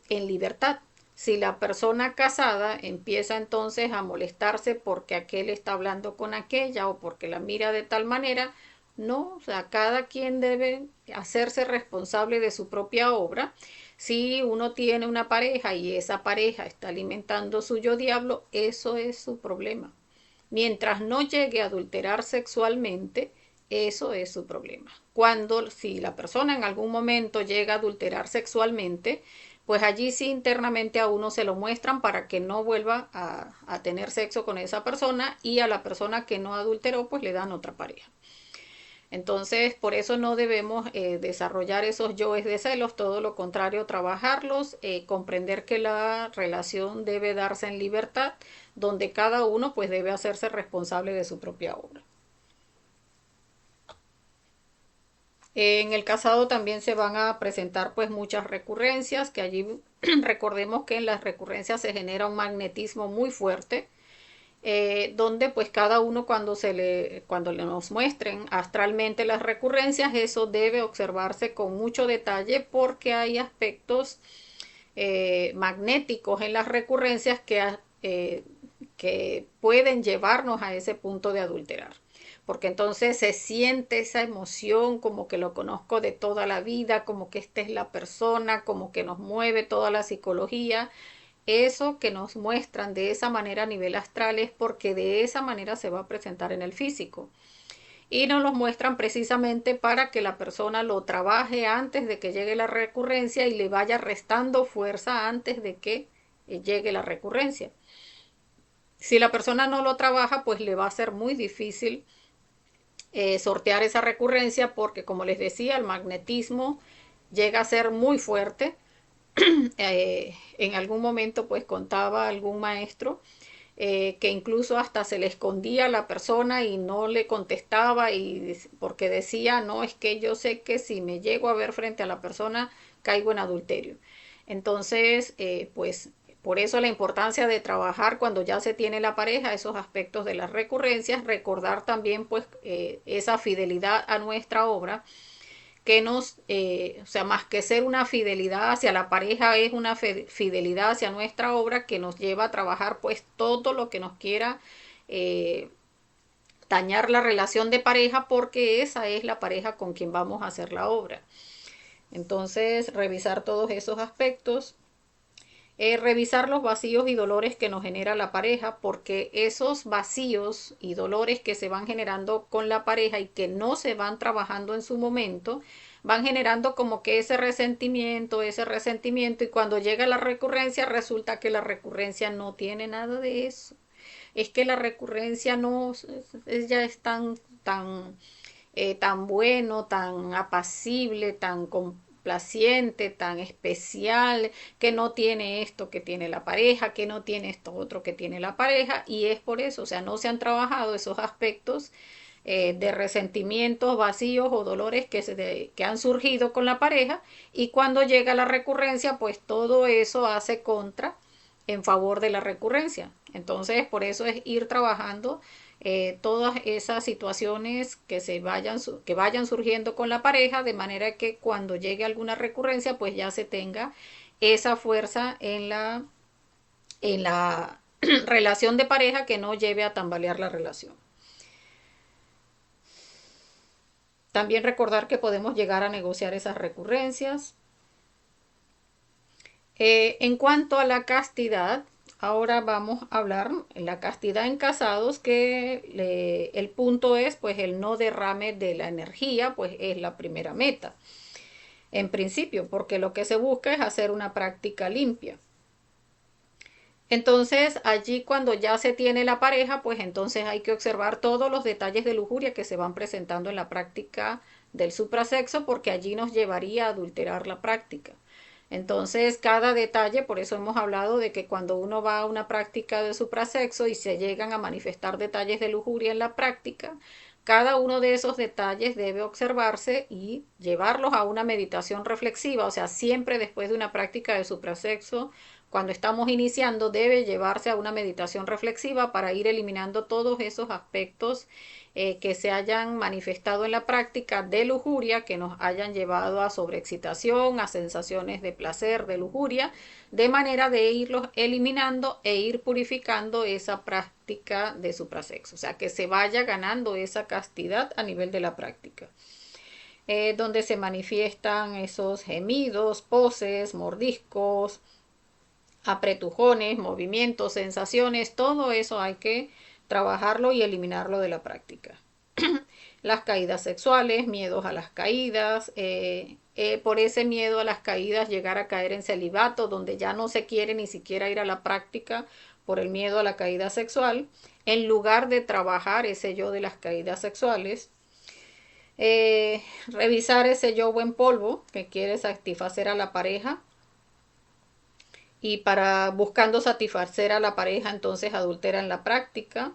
libertad. Si la persona casada empieza entonces a molestarse porque aquel está hablando con aquella o porque la mira de tal manera, no, o sea, cada quien debe hacerse responsable de su propia obra. Si uno tiene una pareja y esa pareja está alimentando su yo diablo, eso es su problema. Mientras no llegue a adulterar sexualmente, eso es su problema. Cuando, si la persona en algún momento llega a adulterar sexualmente, pues allí sí internamente a uno se lo muestran para que no vuelva a tener sexo con esa persona, y a la persona que no adulteró pues le dan otra pareja. Entonces, por eso no debemos desarrollar esos yoes de celos, todo lo contrario, trabajarlos, comprender que la relación debe darse en libertad, donde cada uno pues debe hacerse responsable de su propia obra. En el casado también se van a presentar pues muchas recurrencias, que allí recordemos que en las recurrencias se genera un magnetismo muy fuerte, donde pues cada uno cuando le nos muestren astralmente las recurrencias, eso debe observarse con mucho detalle porque hay aspectos magnéticos en las recurrencias que pueden llevarnos a ese punto de adulterar. Porque entonces se siente esa emoción como que lo conozco de toda la vida, como que esta es la persona, como que nos mueve toda la psicología. Eso que nos muestran de esa manera a nivel astral es porque de esa manera se va a presentar en el físico. Y nos lo muestran precisamente para que la persona lo trabaje antes de que llegue la recurrencia y le vaya restando fuerza antes de que llegue la recurrencia. Si la persona no lo trabaja, pues le va a ser muy difícil sortear esa recurrencia porque, como les decía, el magnetismo llega a ser muy fuerte. En algún momento pues contaba algún maestro que incluso hasta se le escondía a la persona y no le contestaba y porque decía, no, es que yo sé que si me llego a ver frente a la persona caigo en adulterio. Entonces, pues por eso la importancia de trabajar cuando ya se tiene la pareja, esos aspectos de las recurrencias, recordar también pues esa fidelidad a nuestra obra que nos, o sea, más que ser una fidelidad hacia la pareja, es una fidelidad hacia nuestra obra que nos lleva a trabajar pues todo lo que nos quiera eh, dañar la relación de pareja, porque esa es la pareja con quien vamos a hacer la obra. Entonces, revisar todos esos aspectos. Revisar los vacíos y dolores que nos genera la pareja, porque esos vacíos y dolores que se van generando con la pareja y que no se van trabajando en su momento, van generando como que ese resentimiento, y cuando llega la recurrencia resulta que la recurrencia no tiene nada de eso. Es que la recurrencia no, ella es tan bueno, tan apacible, tan complaciente, tan especial, que no tiene esto que tiene la pareja, que no tiene esto otro que tiene la pareja, y es por eso, o sea, no se han trabajado esos aspectos de resentimientos, vacíos o dolores que han surgido con la pareja, y cuando llega la recurrencia, pues todo eso hace contra en favor de la recurrencia. Entonces, por eso es ir trabajando todas esas situaciones que vayan surgiendo con la pareja, de manera que cuando llegue alguna recurrencia, pues ya se tenga esa fuerza en la relación de pareja que no lleve a tambalear la relación. También recordar que podemos llegar a negociar esas recurrencias. En cuanto a la castidad, ahora vamos a hablar de la castidad en casados, que el punto es pues el no derrame de la energía, pues es la primera meta, en principio, porque lo que se busca es hacer una práctica limpia. Entonces, allí cuando ya se tiene la pareja, pues entonces hay que observar todos los detalles de lujuria que se van presentando en la práctica del suprasexo, porque allí nos llevaría a adulterar la práctica. Entonces, cada detalle, por eso hemos hablado de que cuando uno va a una práctica de suprasexo y se llegan a manifestar detalles de lujuria en la práctica, cada uno de esos detalles debe observarse y llevarlos a una meditación reflexiva, o sea, siempre después de una práctica de suprasexo, cuando estamos iniciando, debe llevarse a una meditación reflexiva para ir eliminando todos esos aspectos que se hayan manifestado en la práctica de lujuria, que nos hayan llevado a sobreexcitación, a sensaciones de placer, de lujuria, de manera de irlos eliminando e ir purificando esa práctica de suprasexo, o sea, que se vaya ganando esa castidad a nivel de la práctica. Donde se manifiestan esos gemidos, poses, mordiscos, apretujones, movimientos, sensaciones, todo eso hay que trabajarlo y eliminarlo de la práctica. Las caídas sexuales, miedos a las caídas, por ese miedo a las caídas llegar a caer en celibato, donde ya no se quiere ni siquiera ir a la práctica por el miedo a la caída sexual, en lugar de trabajar ese yo de las caídas sexuales. Revisar ese yo buen polvo que quiere satisfacer a la pareja, y para buscando satisfacer a la pareja entonces adultera en la práctica.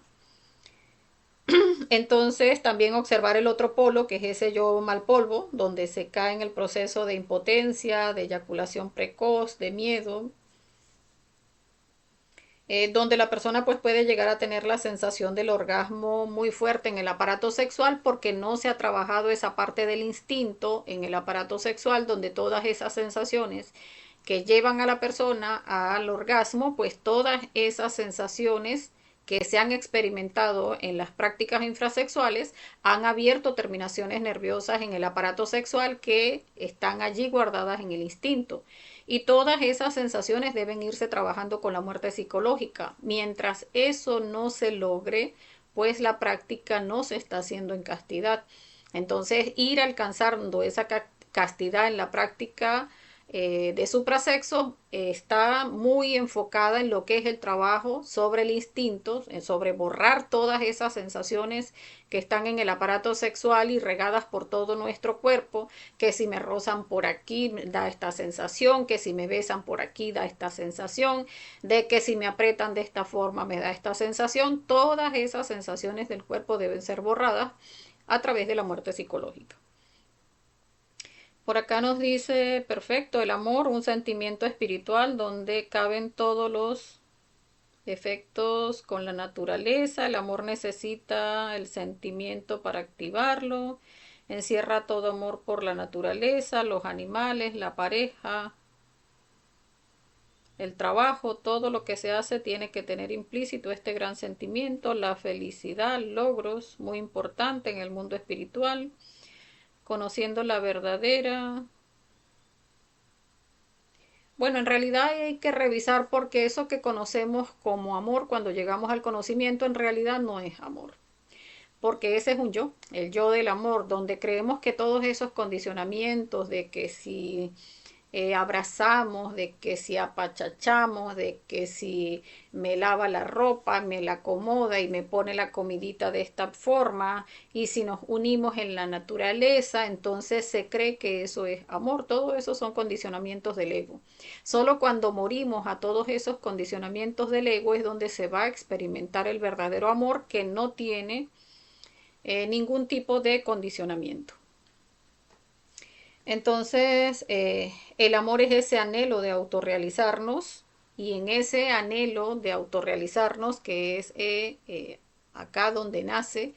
Entonces también observar el otro polo, que es ese yo mal polvo, donde se cae en el proceso de impotencia, de eyaculación precoz, de miedo, donde la persona pues puede llegar a tener la sensación del orgasmo muy fuerte en el aparato sexual, porque no se ha trabajado esa parte del instinto en el aparato sexual, donde todas esas sensaciones que llevan a la persona al orgasmo, pues todas esas sensaciones que se han experimentado en las prácticas infrasexuales han abierto terminaciones nerviosas en el aparato sexual que están allí guardadas en el instinto. Y todas esas sensaciones deben irse trabajando con la muerte psicológica. Mientras eso no se logre, pues la práctica no se está haciendo en castidad. Entonces, ir alcanzando esa castidad en la práctica de suprasexo está muy enfocada en lo que es el trabajo sobre el instinto, sobre borrar todas esas sensaciones que están en el aparato sexual y regadas por todo nuestro cuerpo, que si me rozan por aquí da esta sensación, que si me besan por aquí da esta sensación, de que si me aprietan de esta forma me da esta sensación. Todas esas sensaciones del cuerpo deben ser borradas a través de la muerte psicológica. Por acá nos dice, perfecto, el amor, un sentimiento espiritual donde caben todos los efectos con la naturaleza. El amor necesita el sentimiento para activarlo. Encierra todo amor por la naturaleza, los animales, la pareja, el trabajo. Todo lo que se hace tiene que tener implícito este gran sentimiento, la felicidad, logros, muy importante en el mundo espiritual. Conociendo la verdadera. Bueno, en realidad hay que revisar porque eso que conocemos como amor, cuando llegamos al conocimiento, en realidad no es amor. Porque ese es un yo, el yo del amor, donde creemos que todos esos condicionamientos de que si abrazamos, de que si apachachamos, de que si me lava la ropa, me la acomoda y me pone la comidita de esta forma, y si nos unimos en la naturaleza, entonces se cree que eso es amor. Todo eso son condicionamientos del ego. Solo cuando morimos a todos esos condicionamientos del ego es donde se va a experimentar el verdadero amor, que no tiene ningún tipo de condicionamiento. Entonces, el amor es ese anhelo de autorrealizarnos, y en ese anhelo de autorrealizarnos, que es acá donde nace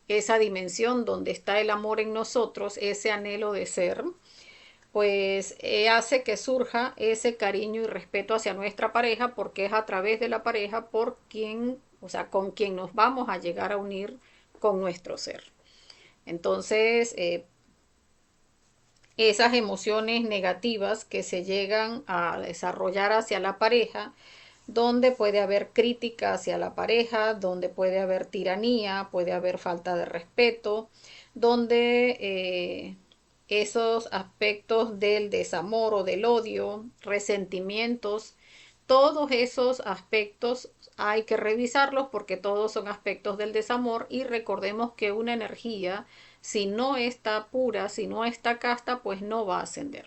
esa dimensión donde está el amor en nosotros, ese anhelo de ser, pues hace que surja ese cariño y respeto hacia nuestra pareja, porque es a través de la pareja por quien, o sea, con quien nos vamos a llegar a unir con nuestro ser. Entonces, esas emociones negativas que se llegan a desarrollar hacia la pareja, donde puede haber crítica hacia la pareja, donde puede haber tiranía, puede haber falta de respeto, donde esos aspectos del desamor o del odio, resentimientos, todos esos aspectos hay que revisarlos porque todos son aspectos del desamor, y recordemos que una energía, si no está pura, si no está casta, pues no va a ascender.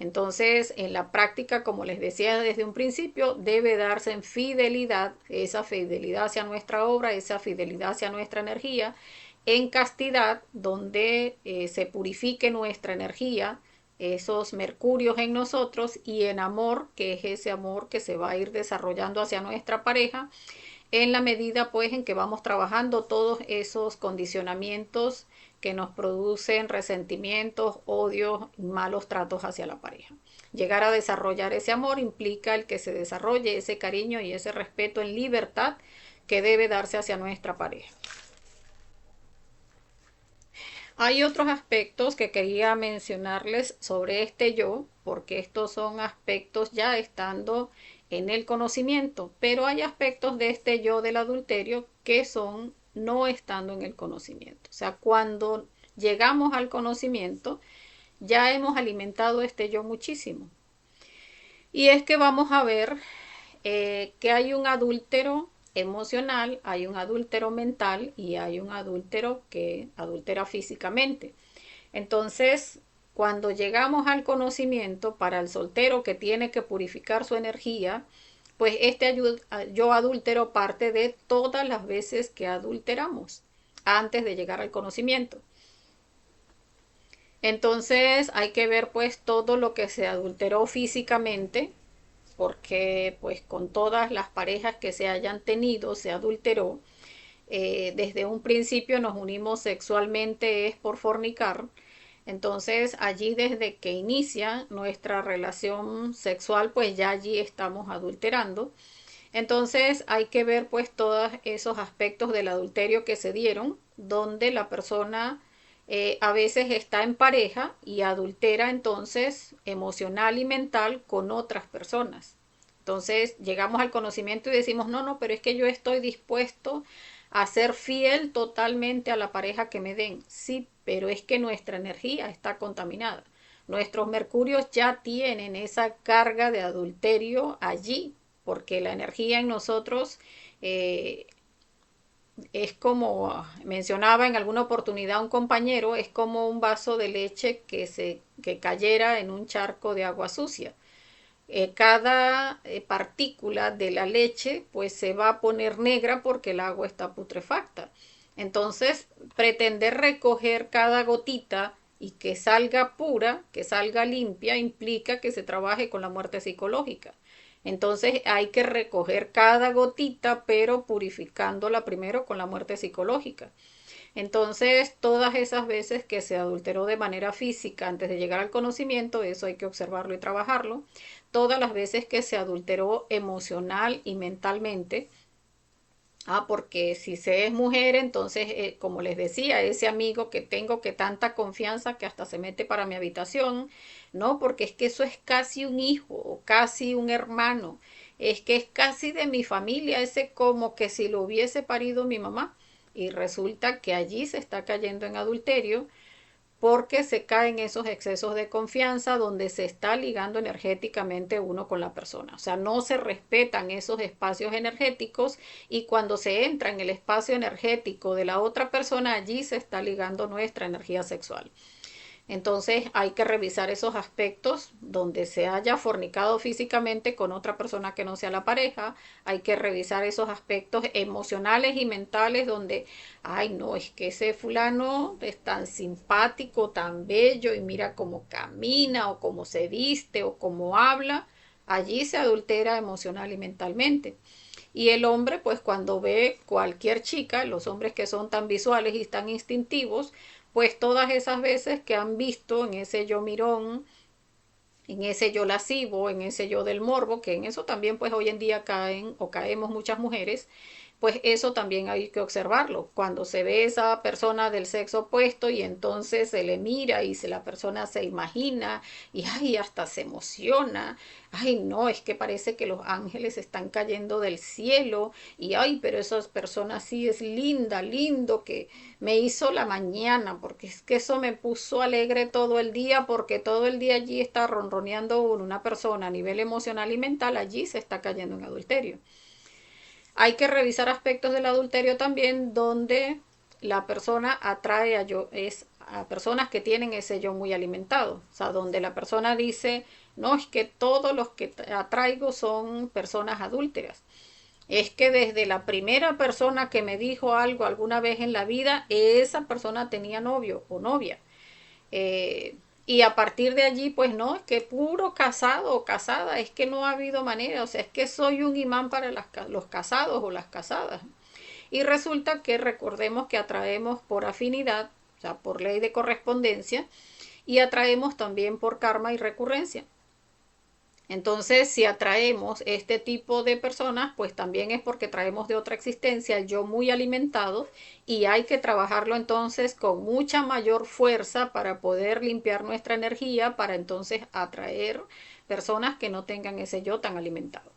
Entonces, en la práctica, como les decía desde un principio, debe darse en fidelidad, esa fidelidad hacia nuestra obra, esa fidelidad hacia nuestra energía, en castidad, donde se purifique nuestra energía, esos mercurios en nosotros, y en amor, que es ese amor que se va a ir desarrollando hacia nuestra pareja, en la medida pues en que vamos trabajando todos esos condicionamientos que nos producen resentimientos, odios, malos tratos hacia la pareja. Llegar a desarrollar ese amor implica el que se desarrolle ese cariño y ese respeto en libertad que debe darse hacia nuestra pareja. Hay otros aspectos que quería mencionarles sobre este yo, porque estos son aspectos ya estando en el conocimiento, pero hay aspectos de este yo del adulterio que son no estando en el conocimiento. O sea, cuando llegamos al conocimiento, ya hemos alimentado este yo muchísimo. Y es que vamos a ver que hay un adúltero emocional, hay un adúltero mental y hay un adúltero que adultera físicamente. Entonces, cuando llegamos al conocimiento, para el soltero que tiene que purificar su energía, pues este yo adúltero parte de todas las veces que adulteramos antes de llegar al conocimiento. Entonces hay que ver pues todo lo que se adulteró físicamente, porque pues con todas las parejas que se hayan tenido se adulteró. Desde un principio nos unimos sexualmente es por fornicar. Entonces allí desde que inicia nuestra relación sexual, pues ya allí estamos adulterando. Entonces hay que ver pues todos esos aspectos del adulterio que se dieron, donde la persona a veces está en pareja y adultera entonces emocional y mental con otras personas. Entonces llegamos al conocimiento y decimos, no, no, pero es que yo estoy dispuesto a ser fiel totalmente a la pareja que me den. Sí, pero es que nuestra energía está contaminada. Nuestros mercurios ya tienen esa carga de adulterio allí, porque la energía en nosotros es como mencionaba en alguna oportunidad un compañero, es como un vaso de leche que cayera en un charco de agua sucia. Cada partícula de la leche pues se va a poner negra porque el agua está putrefacta. Entonces, pretender recoger cada gotita y que salga pura, que salga limpia, implica que se trabaje con la muerte psicológica. Entonces hay que recoger cada gotita, pero purificándola primero con la muerte psicológica. Entonces, todas esas veces que se adulteró de manera física antes de llegar al conocimiento, eso hay que observarlo y trabajarlo. Todas las veces que se adulteró emocional y mentalmente, porque si se es mujer, entonces, como les decía, ese amigo que tengo que tanta confianza que hasta se mete para mi habitación, no, porque es que eso es casi un hijo o casi un hermano, es que es casi de mi familia, ese como que si lo hubiese parido mi mamá. Y resulta que allí se está cayendo en adulterio porque se caen esos excesos de confianza donde se está ligando energéticamente uno con la persona. O sea, no se respetan esos espacios energéticos y cuando se entra en el espacio energético de la otra persona, allí se está ligando nuestra energía sexual. Entonces hay que revisar esos aspectos donde se haya fornicado físicamente con otra persona que no sea la pareja. Hay que revisar esos aspectos emocionales y mentales donde, ay no, es que ese fulano es tan simpático, tan bello y mira cómo camina o cómo se viste o cómo habla. Allí se adultera emocional y mentalmente. Y el hombre, pues cuando ve cualquier chica, los hombres que son tan visuales y tan instintivos, pues todas esas veces que han visto en ese yo mirón, en ese yo lascivo, en ese yo del morbo, que en eso también pues hoy en día caen o caemos muchas mujeres, pues eso también hay que observarlo. Cuando se ve esa persona del sexo opuesto y entonces se le mira y la persona se imagina y ay, hasta se emociona. Ay, no, es que parece que los ángeles están cayendo del cielo y ay, pero esa persona sí es linda, lindo, que me hizo la mañana, porque es que eso me puso alegre todo el día, porque todo el día allí está ronroneando una persona a nivel emocional y mental, allí se está cayendo en adulterio. Hay que revisar aspectos del adulterio también donde la persona atrae a personas que tienen ese yo muy alimentado. O sea, donde la persona dice, no, es que todos los que atraigo son personas adúlteras. Es que desde la primera persona que me dijo algo alguna vez en la vida, esa persona tenía novio o novia. Eh, y a partir de allí, pues no, es que puro casado o casada, es que no ha habido manera, o sea, es que soy un imán para los casados o las casadas. Y resulta que recordemos que atraemos por afinidad, o sea, por ley de correspondencia, y atraemos también por karma y recurrencia. Entonces, si atraemos este tipo de personas, pues también es porque traemos de otra existencia el yo muy alimentado y hay que trabajarlo entonces con mucha mayor fuerza para poder limpiar nuestra energía para entonces atraer personas que no tengan ese yo tan alimentado.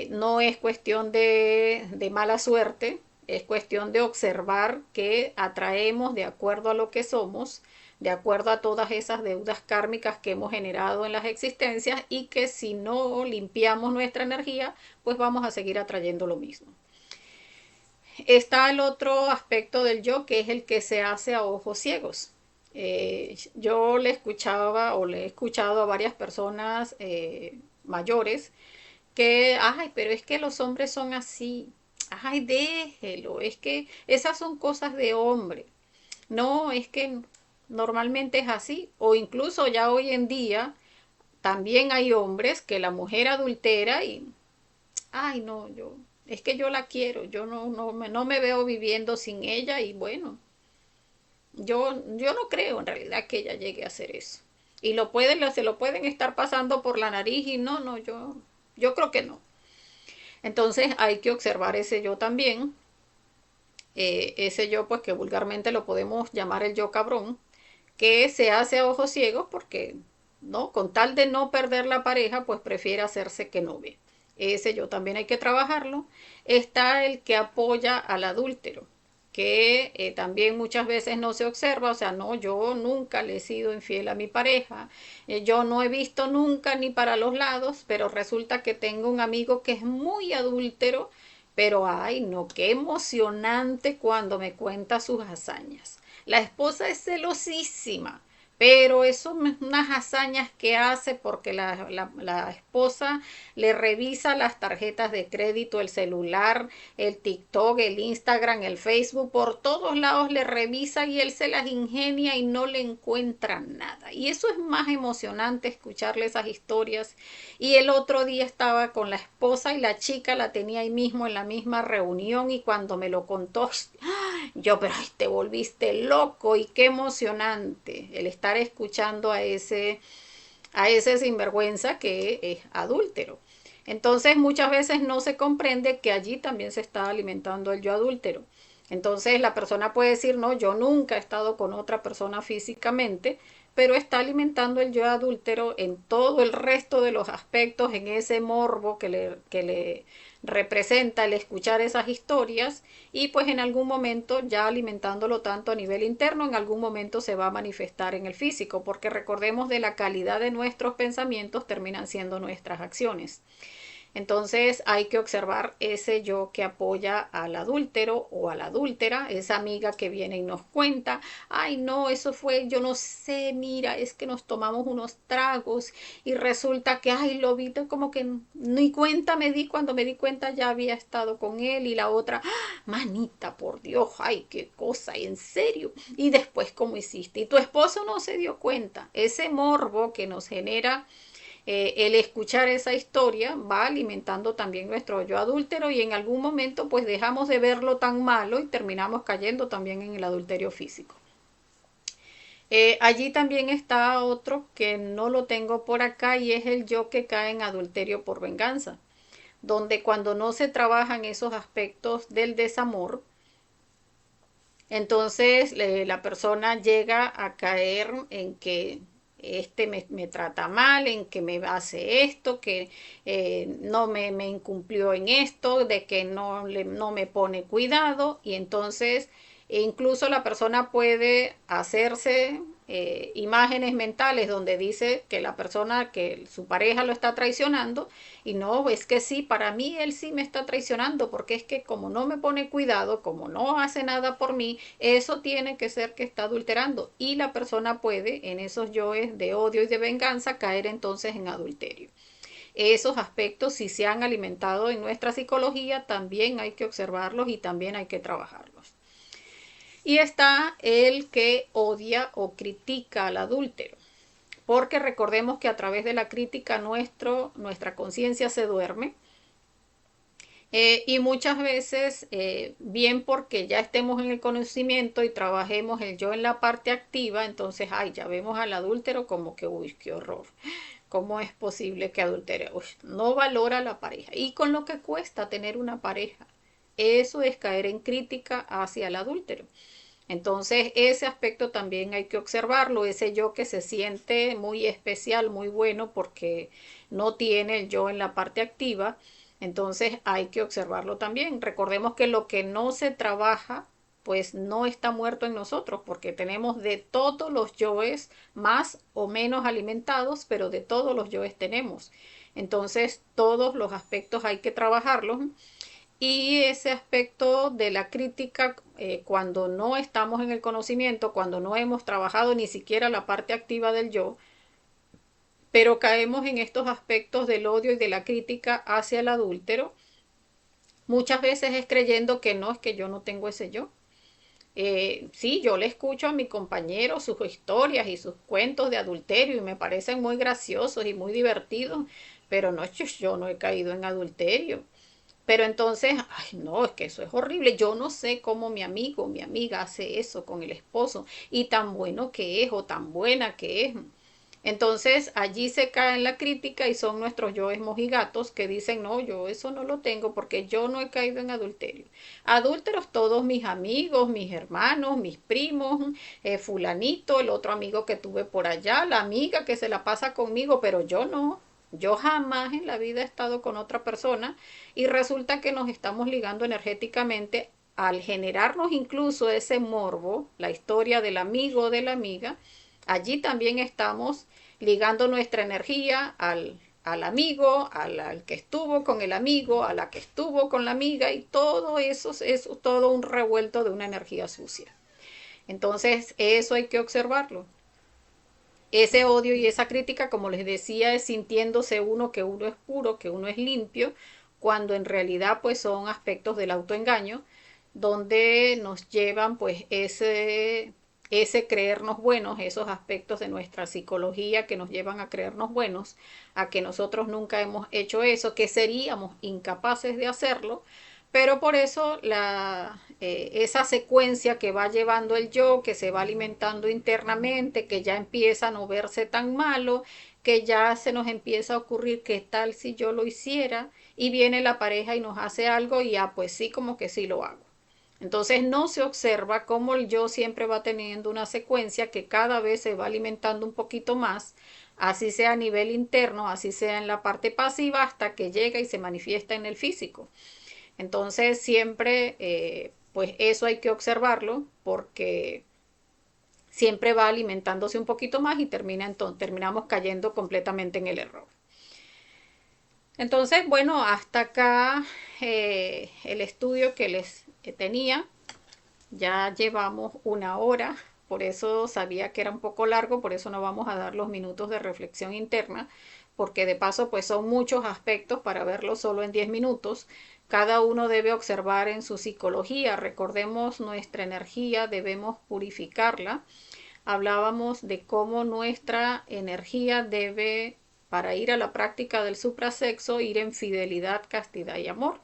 No es cuestión de mala suerte, es cuestión de observar que atraemos de acuerdo a lo que somos, de acuerdo a todas esas deudas kármicas que hemos generado en las existencias y que si no limpiamos nuestra energía, pues vamos a seguir atrayendo lo mismo. Está el otro aspecto del yo, que es el que se hace a ojos ciegos. Yo le escuchaba o le he escuchado a varias personas mayores que, ay, pero es que los hombres son así, ay, déjelo, es que esas son cosas de hombre. No, es que normalmente es así, o incluso ya hoy en día también hay hombres que la mujer adultera y, ay, no, es que yo la quiero, yo no me veo viviendo sin ella y bueno, yo no creo en realidad que ella llegue a hacer eso. Y se lo pueden estar pasando por la nariz y no, yo creo que no. Entonces hay que observar ese yo también, ese yo pues que vulgarmente lo podemos llamar el yo cabrón, que se hace a ojos ciegos porque, ¿no? Con tal de no perder la pareja, pues prefiere hacerse que no ve. Ese yo también hay que trabajarlo. Está el que apoya al adúltero. que también muchas veces no se observa, o sea, no, yo nunca le he sido infiel a mi pareja, yo no he visto nunca ni para los lados, pero resulta que tengo un amigo que es muy adúltero, pero ay, no, qué emocionante cuando me cuenta sus hazañas. La esposa es celosísima, pero eso es unas hazañas que hace porque la esposa le revisa las tarjetas de crédito, el celular, el TikTok, el Instagram, el Facebook, por todos lados le revisa y él se las ingenia y no le encuentra nada. Y eso es más emocionante escucharle esas historias. Y el otro día estaba con la esposa y la chica la tenía ahí mismo en la misma reunión y cuando me lo contó, yo, pero ay, te volviste loco y qué emocionante el estar escuchando a ese sinvergüenza que es adúltero. Entonces muchas veces no se comprende que allí también se está alimentando el yo adúltero. Entonces la persona puede decir, no, yo nunca he estado con otra persona físicamente, pero está alimentando el yo adúltero en todo el resto de los aspectos, en ese morbo que le representa el escuchar esas historias y pues en algún momento ya alimentándolo tanto a nivel interno, en algún momento se va a manifestar en el físico, porque recordemos de la calidad de nuestros pensamientos terminan siendo nuestras acciones. Entonces hay que observar ese yo que apoya al adúltero o a la adúltera, esa amiga que viene y nos cuenta, ay no, eso fue, yo no sé, mira, es que nos tomamos unos tragos y resulta que, ay, lo vi como que ni cuenta me di, cuando me di cuenta ya había estado con él y la otra, ¡ah! Manita, por Dios, ay, qué cosa, en serio. Y después, ¿cómo hiciste? Y tu esposo no se dio cuenta, ese morbo que nos genera el escuchar esa historia va alimentando también nuestro yo adúltero y en algún momento pues dejamos de verlo tan malo y terminamos cayendo también en el adulterio físico. Allí también está otro que no lo tengo por acá y es el yo que cae en adulterio por venganza, donde cuando no se trabajan esos aspectos del desamor, entonces la persona llega a caer en que me trata mal, en que me hace esto, que no me incumplió en esto, de que no me pone cuidado y entonces incluso la persona puede hacerse imágenes mentales donde dice que la persona, que su pareja lo está traicionando y no, es que sí, para mí él sí me está traicionando porque es que como no me pone cuidado, como no hace nada por mí, eso tiene que ser que está adulterando y la persona puede en esos yoes de odio y de venganza caer entonces en adulterio. Esos aspectos, si se han alimentado en nuestra psicología, también hay que observarlos y también hay que trabajarlos. Y está el que odia o critica al adúltero, porque recordemos que a través de la crítica nuestra conciencia se duerme. Y muchas veces, bien porque ya estemos en el conocimiento y trabajemos el yo en la parte activa, entonces, ay, ya vemos al adúltero como que, uy, qué horror. ¿Cómo es posible que adultere? Uy, no valora a la pareja. Y con lo que cuesta tener una pareja. Eso es caer en crítica hacia el adúltero. Entonces, ese aspecto también hay que observarlo, ese yo que se siente muy especial, muy bueno, porque no tiene el yo en la parte activa, entonces hay que observarlo también. Recordemos que lo que no se trabaja, pues no está muerto en nosotros, porque tenemos de todos los yoes, más o menos alimentados, pero de todos los yoes tenemos. Entonces, todos los aspectos hay que trabajarlos y ese aspecto de la crítica, cuando no estamos en el conocimiento, cuando no hemos trabajado ni siquiera la parte activa del yo, pero caemos en estos aspectos del odio y de la crítica hacia el adúltero, muchas veces es creyendo que no, es que yo no tengo ese yo. Sí, yo le escucho a mi compañero sus historias y sus cuentos de adulterio y me parecen muy graciosos y muy divertidos, pero no, yo no he caído en adulterio. Pero entonces, ay, no, es que eso es horrible. Yo no sé cómo mi amigo, mi amiga hace eso con el esposo y tan bueno que es o tan buena que es. Entonces allí se cae en la crítica y son nuestros yoes mojigatos que dicen, no, yo eso no lo tengo porque yo no he caído en adulterio. Adúlteros todos mis amigos, mis hermanos, mis primos, fulanito, el otro amigo que tuve por allá, la amiga que se la pasa conmigo, pero yo no. Yo jamás en la vida he estado con otra persona y resulta que nos estamos ligando energéticamente al generarnos incluso ese morbo, la historia del amigo o de la amiga, allí también estamos ligando nuestra energía al amigo, al que estuvo con el amigo, a la que estuvo con la amiga, y todo eso es todo un revuelto de una energía sucia. Entonces, eso hay que observarlo. Ese odio y esa crítica, como les decía, es sintiéndose uno que uno es puro, que uno es limpio, cuando en realidad pues son aspectos del autoengaño, donde nos llevan pues ese creernos buenos, esos aspectos de nuestra psicología que nos llevan a creernos buenos, a que nosotros nunca hemos hecho eso, que seríamos incapaces de hacerlo, pero por eso esa secuencia que va llevando el yo, que se va alimentando internamente, que ya empieza a no verse tan malo, que ya se nos empieza a ocurrir qué tal si yo lo hiciera, y viene la pareja y nos hace algo y ya pues sí, como que sí lo hago. Entonces no se observa cómo el yo siempre va teniendo una secuencia que cada vez se va alimentando un poquito más, así sea a nivel interno, así sea en la parte pasiva, hasta que llega y se manifiesta en el físico. Entonces siempre, pues eso hay que observarlo porque siempre va alimentándose un poquito más y terminamos cayendo completamente en el error. Entonces, bueno, hasta acá el estudio que les tenía. Ya llevamos una hora, por eso sabía que era un poco largo, por eso no vamos a dar los minutos de reflexión interna, porque de paso pues son muchos aspectos para verlo solo en 10 minutos. Cada uno debe observar en su psicología, recordemos nuestra energía, debemos purificarla. Hablábamos de cómo nuestra energía debe, para ir a la práctica del suprasexo, ir en fidelidad, castidad y amor.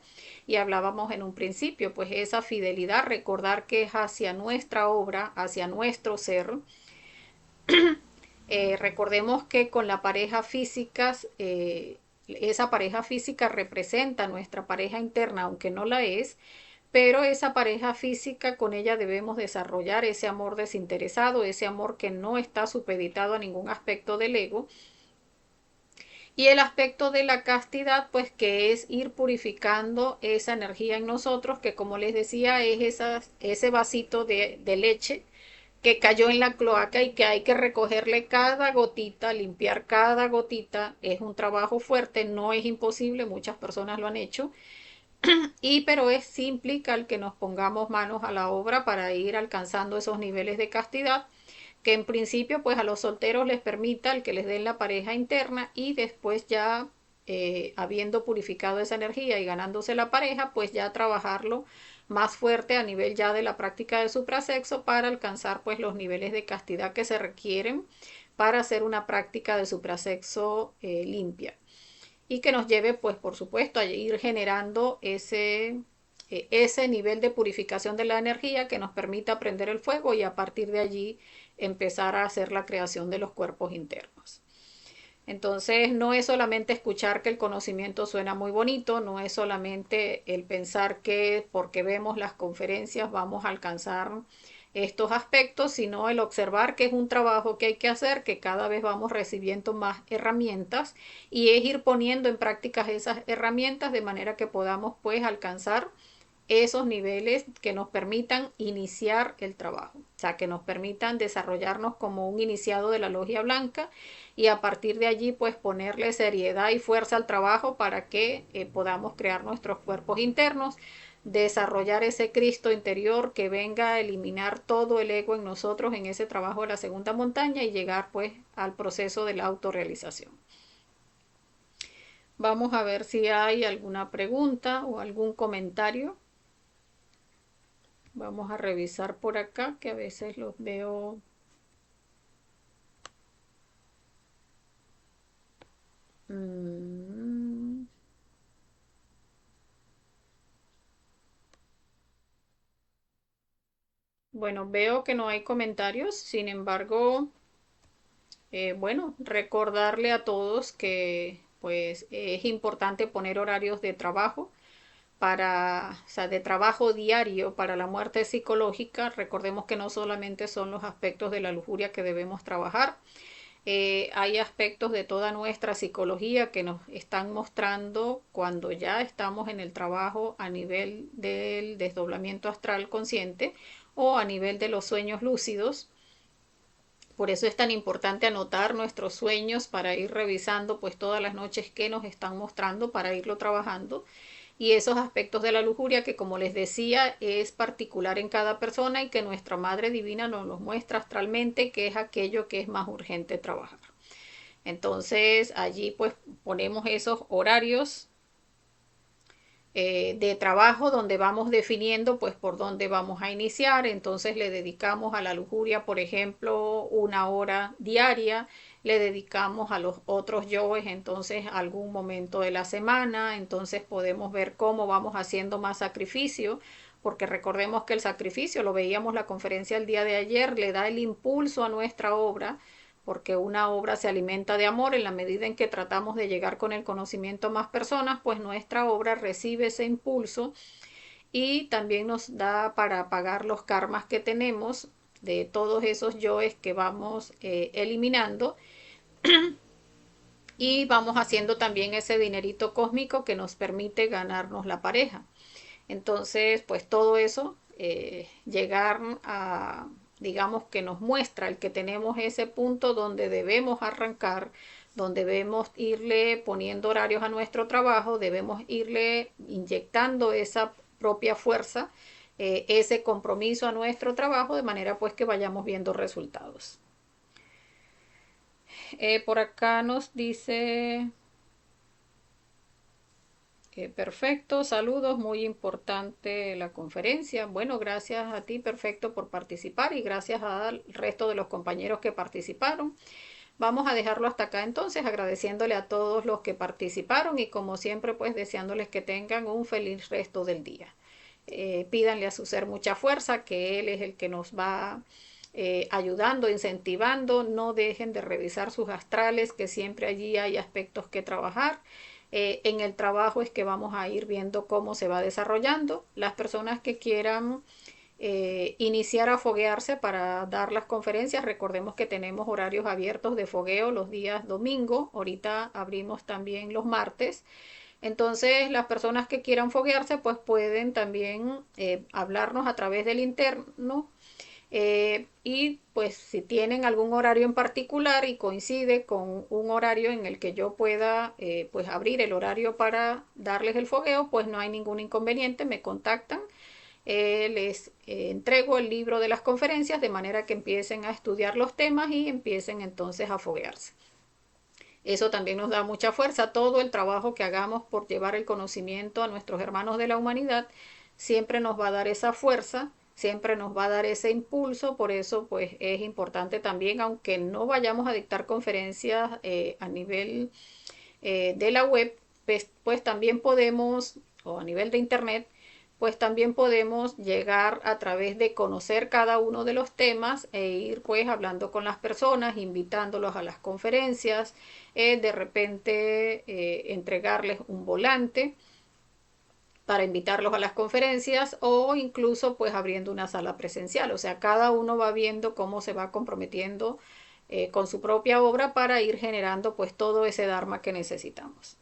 Y hablábamos en un principio, pues esa fidelidad, recordar que es hacia nuestra obra, hacia nuestro ser. Recordemos que con la pareja física, esa pareja física representa nuestra pareja interna, aunque no la es, pero esa pareja física, con ella debemos desarrollar ese amor desinteresado, ese amor que no está supeditado a ningún aspecto del ego. Y el aspecto de la castidad, pues que es ir purificando esa energía en nosotros, que como les decía, es ese vasito de leche que cayó en la cloaca y que hay que recogerle cada gotita, limpiar cada gotita. Es un trabajo fuerte, no es imposible, muchas personas lo han hecho, pero es sí implica el que nos pongamos manos a la obra para ir alcanzando esos niveles de castidad, que en principio pues a los solteros les permita el que les den la pareja interna, y después ya habiendo purificado esa energía y ganándose la pareja, pues ya trabajarlo más fuerte a nivel ya de la práctica del suprasexo para alcanzar pues los niveles de castidad que se requieren para hacer una práctica de suprasexo limpia, y que nos lleve pues por supuesto a ir generando ese nivel de purificación de la energía que nos permita prender el fuego y a partir de allí empezar a hacer la creación de los cuerpos internos. Entonces no es solamente escuchar que el conocimiento suena muy bonito, no es solamente el pensar que porque vemos las conferencias vamos a alcanzar estos aspectos, sino el observar que es un trabajo que hay que hacer, que cada vez vamos recibiendo más herramientas, y es ir poniendo en práctica esas herramientas de manera que podamos pues alcanzar esos niveles que nos permitan iniciar el trabajo, o sea, que nos permitan desarrollarnos como un iniciado de la logia blanca, y a partir de allí pues ponerle seriedad y fuerza al trabajo para que podamos crear nuestros cuerpos internos, desarrollar ese Cristo interior que venga a eliminar todo el ego en nosotros en ese trabajo de la segunda montaña y llegar pues al proceso de la autorrealización. Vamos a ver si hay alguna pregunta o algún comentario. Vamos a revisar por acá, que a veces los veo. Bueno, veo que no hay comentarios, sin embargo, bueno, recordarle a todos que pues es importante poner horarios de trabajo o sea, de trabajo diario para la muerte psicológica. Recordemos que no solamente son los aspectos de la lujuria que debemos trabajar, Hay aspectos de toda nuestra psicología que nos están mostrando cuando ya estamos en el trabajo a nivel del desdoblamiento astral consciente o a nivel de los sueños lúcidos. Por eso es tan importante anotar nuestros sueños para ir revisando pues todas las noches que nos están mostrando para irlo trabajando. Y esos aspectos de la lujuria que, como les decía, es particular en cada persona y que nuestra Madre Divina nos los muestra astralmente, que es aquello que es más urgente trabajar. Entonces allí pues ponemos esos horarios de trabajo donde vamos definiendo pues por dónde vamos a iniciar. Entonces le dedicamos a la lujuria, por ejemplo, 1 hora diaria, le dedicamos a los otros yoes entonces algún momento de la semana. Entonces podemos ver cómo vamos haciendo más sacrificio, porque recordemos que el sacrificio, lo veíamos la conferencia el día de ayer, le da el impulso a nuestra obra, porque una obra se alimenta de amor. En la medida en que tratamos de llegar con el conocimiento a más personas, pues nuestra obra recibe ese impulso y también nos da para pagar los karmas que tenemos de todos esos yoes que vamos eliminando, y vamos haciendo también ese dinerito cósmico que nos permite ganarnos la pareja. Entonces, pues todo eso, llegar a, digamos que nos muestra el que tenemos ese punto donde debemos arrancar, donde debemos irle poniendo horarios a nuestro trabajo, debemos irle inyectando esa propia fuerza, ese compromiso a nuestro trabajo, de manera pues que vayamos viendo resultados. Por acá nos dice... Perfecto, saludos, muy importante la conferencia. Bueno, gracias a ti, Perfecto, por participar, y gracias al resto de los compañeros que participaron. Vamos a dejarlo hasta acá entonces, agradeciéndole a todos los que participaron y como siempre pues deseándoles que tengan un feliz resto del día. Pídanle a su ser mucha fuerza, que él es el que nos va ayudando, incentivando. No dejen de revisar sus astrales, que siempre allí hay aspectos que trabajar. En el trabajo es que vamos a ir viendo cómo se va desarrollando. Las personas que quieran iniciar a foguearse para dar las conferencias, recordemos que tenemos horarios abiertos de fogueo los días domingo, ahorita abrimos también los martes. Entonces las personas que quieran foguearse pues pueden también hablarnos a través del interno, y pues si tienen algún horario en particular y coincide con un horario en el que yo pueda pues abrir el horario para darles el fogueo, pues no hay ningún inconveniente, me contactan. Les entrego el libro de las conferencias de manera que empiecen a estudiar los temas y empiecen entonces a foguearse. Eso también nos da mucha fuerza. Todo el trabajo que hagamos por llevar el conocimiento a nuestros hermanos de la humanidad siempre nos va a dar esa fuerza, siempre nos va a dar ese impulso. Por eso pues es importante también, aunque no vayamos a dictar conferencias a nivel de la web, pues también podemos, o a nivel de internet, pues también podemos llegar a través de conocer cada uno de los temas e ir pues hablando con las personas, invitándolos a las conferencias, de repente entregarles un volante para invitarlos a las conferencias, o incluso pues abriendo una sala presencial. O sea, cada uno va viendo cómo se va comprometiendo con su propia obra para ir generando pues todo ese dharma que necesitamos.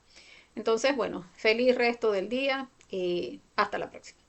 Entonces, bueno, feliz resto del día y hasta la próxima.